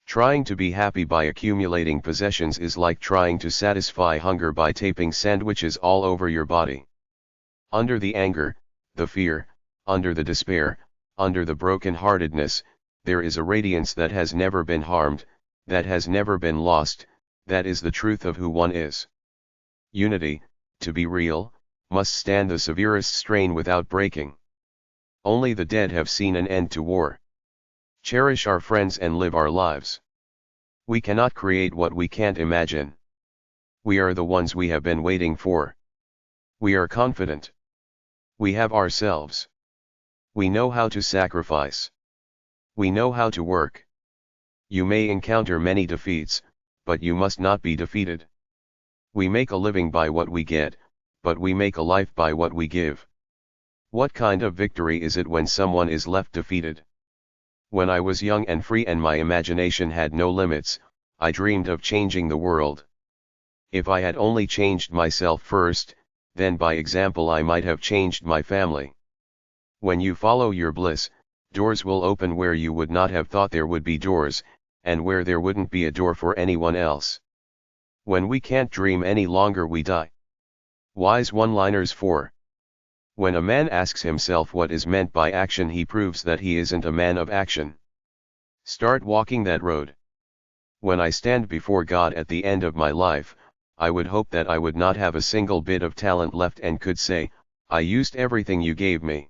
S1: Trying to be happy by accumulating possessions is like trying to satisfy hunger by taping sandwiches all over your body. Under the anger, the fear, under the despair, under the broken-heartedness, there is a radiance that has never been harmed, that has never been lost, that is the truth of who one is. Unity, to be real, must stand the severest strain without breaking. Only the dead have seen an end to war. Cherish our friends and live our lives. We cannot create what we can't imagine. We are the ones we have been waiting for. We are confident. We have ourselves. We know how to sacrifice. We know how to work. You may encounter many defeats, but you must not be defeated. We make a living by what we get, but we make a life by what we give. What kind of victory is it when someone is left defeated? When I was young and free and my imagination had no limits, I dreamed of changing the world. If I had only changed myself first, then by example I might have changed my family. When you follow your bliss, doors will open where you would not have thought there would be doors, and where there wouldn't be a door for anyone else. When we can't dream any longer we die. Wise one-liners 4. When a man asks himself what is meant by action, he proves that he isn't a man of action. Start walking that road. When I stand before God at the end of my life, I would hope that I would not have a single bit of talent left and could say, I used everything you gave me.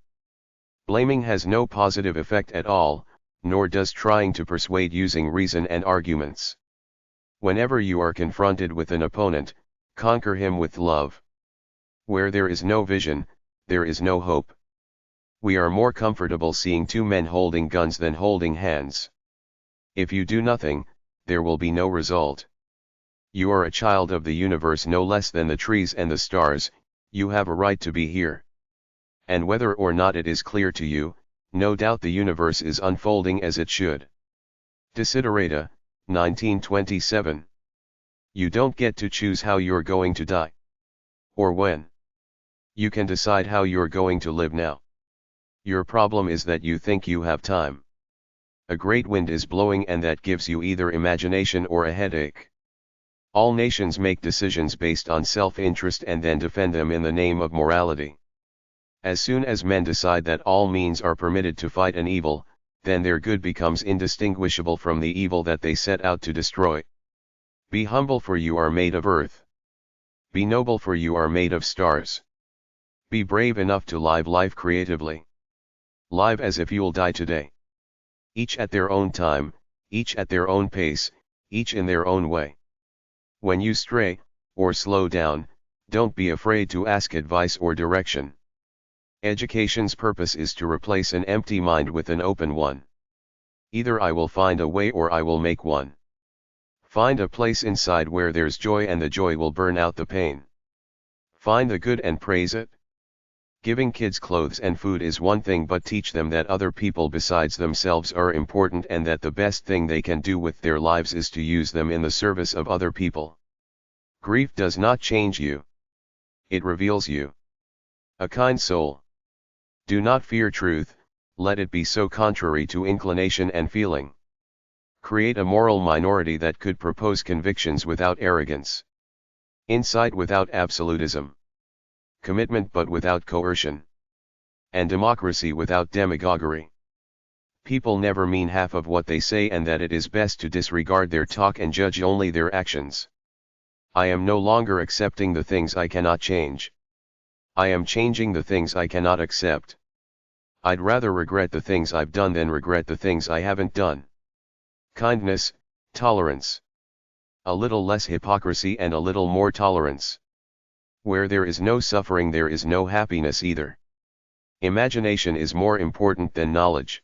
S1: Blaming has no positive effect at all, nor does trying to persuade using reason and arguments. Whenever you are confronted with an opponent, conquer him with love. Where there is no vision, there is no hope. We are more comfortable seeing two men holding guns than holding hands. If you do nothing, there will be no result. You are a child of the universe no less than the trees and the stars, you have a right to be here. And whether or not it is clear to you, no doubt the universe is unfolding as it should. Desiderata, 1927. You don't get to choose how you're going to die. Or when. You can decide how you're going to live now. Your problem is that you think you have time. A great wind is blowing and that gives you either imagination or a headache. All nations make decisions based on self-interest and then defend them in the name of morality. As soon as men decide that all means are permitted to fight an evil, then their good becomes indistinguishable from the evil that they set out to destroy. Be humble, for you are made of earth. Be noble, for you are made of stars. Be brave enough to live life creatively. Live as if you'll die today. Each at their own time, each at their own pace, each in their own way. When you stray, or slow down, don't be afraid to ask advice or direction. Education's purpose is to replace an empty mind with an open one. Either I will find a way or I will make one. Find a place inside where there's joy and the joy will burn out the pain. Find the good and praise it. Giving kids clothes and food is one thing, but teach them that other people besides themselves are important and that the best thing they can do with their lives is to use them in the service of other people. Grief does not change you. It reveals you. A kind soul. Do not fear truth, let it be so contrary to inclination and feeling. Create a moral minority that could propose convictions without arrogance. Insight without absolutism. Commitment but without coercion. And democracy without demagoguery. People never mean half of what they say, and that it is best to disregard their talk and judge only their actions. I am no longer accepting the things I cannot change. I am changing the things I cannot accept. I'd rather regret the things I've done than regret the things I haven't done. Kindness, tolerance. A little less hypocrisy and a little more tolerance. Where there is no suffering, there is no happiness either. Imagination is more important than knowledge.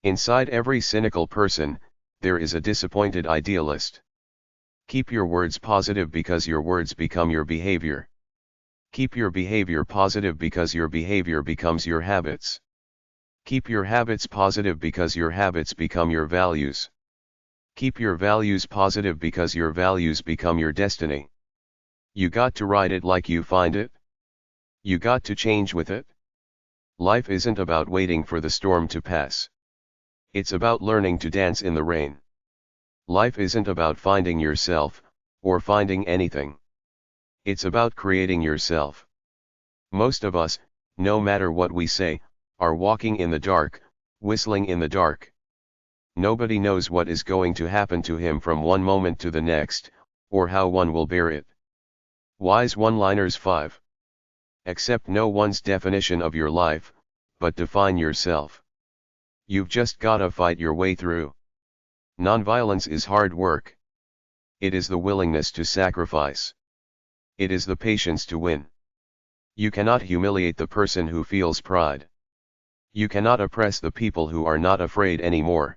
S1: Inside every cynical person, there is a disappointed idealist. Keep your words positive because your words become your behavior. Keep your behavior positive because your behavior becomes your habits. Keep your habits positive because your habits become your values. Keep your values positive because your values become your destiny. You got to ride it like you find it. You got to change with it. Life isn't about waiting for the storm to pass. It's about learning to dance in the rain. Life isn't about finding yourself, or finding anything. It's about creating yourself. Most of us, no matter what we say, are walking in the dark, whistling in the dark. Nobody knows what is going to happen to him from one moment to the next, or how one will bear it. Wise one-liners 5. Accept no one's definition of your life, but define yourself. You've just gotta fight your way through. Nonviolence is hard work. It is the willingness to sacrifice. It is the patience to win. You cannot humiliate the person who feels pride. You cannot oppress the people who are not afraid anymore.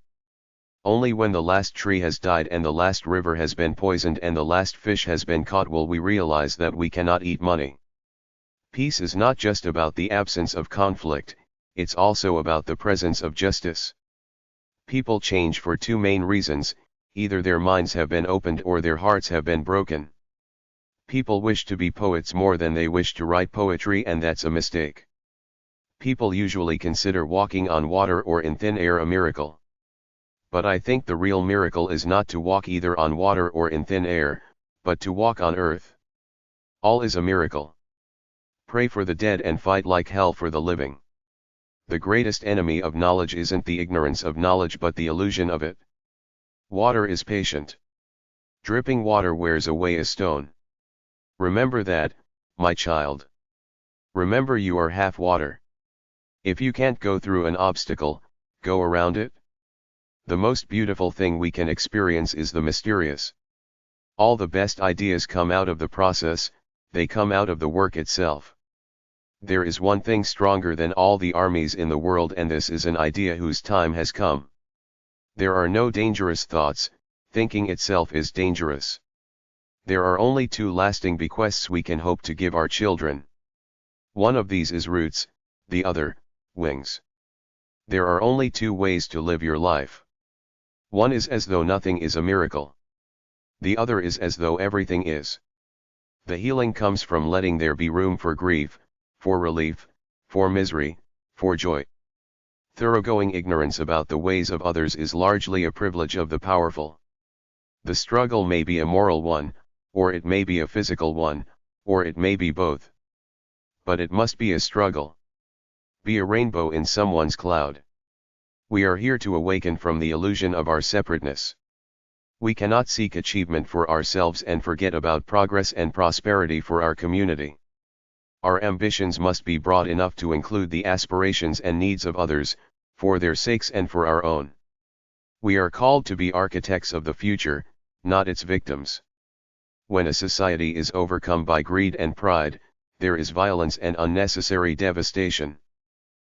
S1: Only when the last tree has died and the last river has been poisoned and the last fish has been caught will we realize that we cannot eat money. Peace is not just about the absence of conflict, it's also about the presence of justice. People change for two main reasons: either their minds have been opened or their hearts have been broken. People wish to be poets more than they wish to write poetry, and that's a mistake. People usually consider walking on water or in thin air a miracle. But I think the real miracle is not to walk either on water or in thin air, but to walk on earth. All is a miracle. Pray for the dead and fight like hell for the living. The greatest enemy of knowledge isn't the ignorance of knowledge but the illusion of it. Water is patient. Dripping water wears away a stone. Remember that, my child. Remember you are half water. If you can't go through an obstacle, go around it. The most beautiful thing we can experience is the mysterious. All the best ideas come out of the process, they come out of the work itself. There is one thing stronger than all the armies in the world, and this is an idea whose time has come. There are no dangerous thoughts, thinking itself is dangerous. There are only two lasting bequests we can hope to give our children. One of these is roots, the other, wings. There are only two ways to live your life. One is as though nothing is a miracle. The other is as though everything is. The healing comes from letting there be room for grief, for relief, for misery, for joy. Thoroughgoing ignorance about the ways of others is largely a privilege of the powerful. The struggle may be a moral one, or it may be a physical one, or it may be both. But it must be a struggle. Be a rainbow in someone's cloud. We are here to awaken from the illusion of our separateness. We cannot seek achievement for ourselves and forget about progress and prosperity for our community. Our ambitions must be broad enough to include the aspirations and needs of others, for their sakes and for our own. We are called to be architects of the future, not its victims. When a society is overcome by greed and pride, there is violence and unnecessary devastation.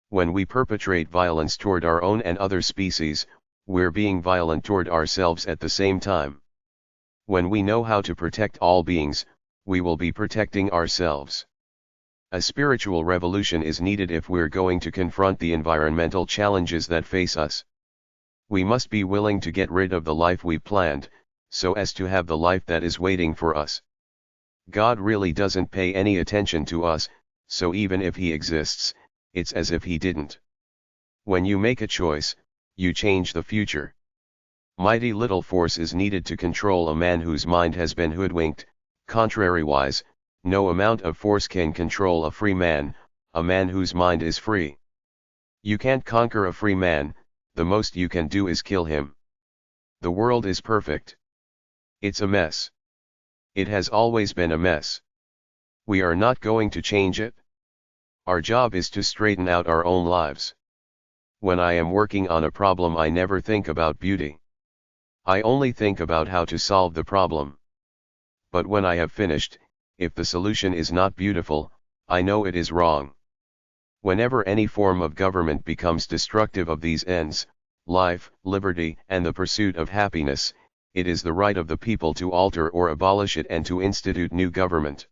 S1: When we perpetrate violence toward our own and other species, we're being violent toward ourselves at the same time. When we know how to protect all beings, we will be protecting ourselves. A spiritual revolution is needed if we're going to confront the environmental challenges that face us. We must be willing to get rid of the life we planned, so as to have the life that is waiting for us. God really doesn't pay any attention to us, so even if He exists, it's as if He didn't. When you make a choice, you change the future. Mighty little force is needed to control a man whose mind has been hoodwinked, Contrariwise, no amount of force can control a free man, a man whose mind is free. You can't conquer a free man, the most you can do is kill him. The world is perfect. It's a mess. It has always been a mess. We are not going to change it. Our job is to straighten out our own lives. When I am working on a problem, I never think about beauty. I only think about how to solve the problem. But when I have finished, if the solution is not beautiful, I know it is wrong. Whenever any form of government becomes destructive of these ends, life, liberty, and the pursuit of happiness, it is the right of the people to alter or abolish it and to institute new government.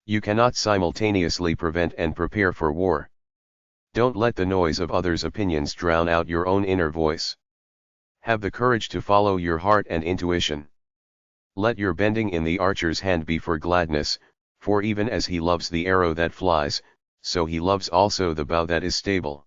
S1: You cannot simultaneously prevent and prepare for war. Don't let the noise of others' opinions drown out your own inner voice. Have the courage to follow your heart and intuition. Let your bending in the archer's hand be for gladness, for even as he loves the arrow that flies, so he loves also the bow that is stable.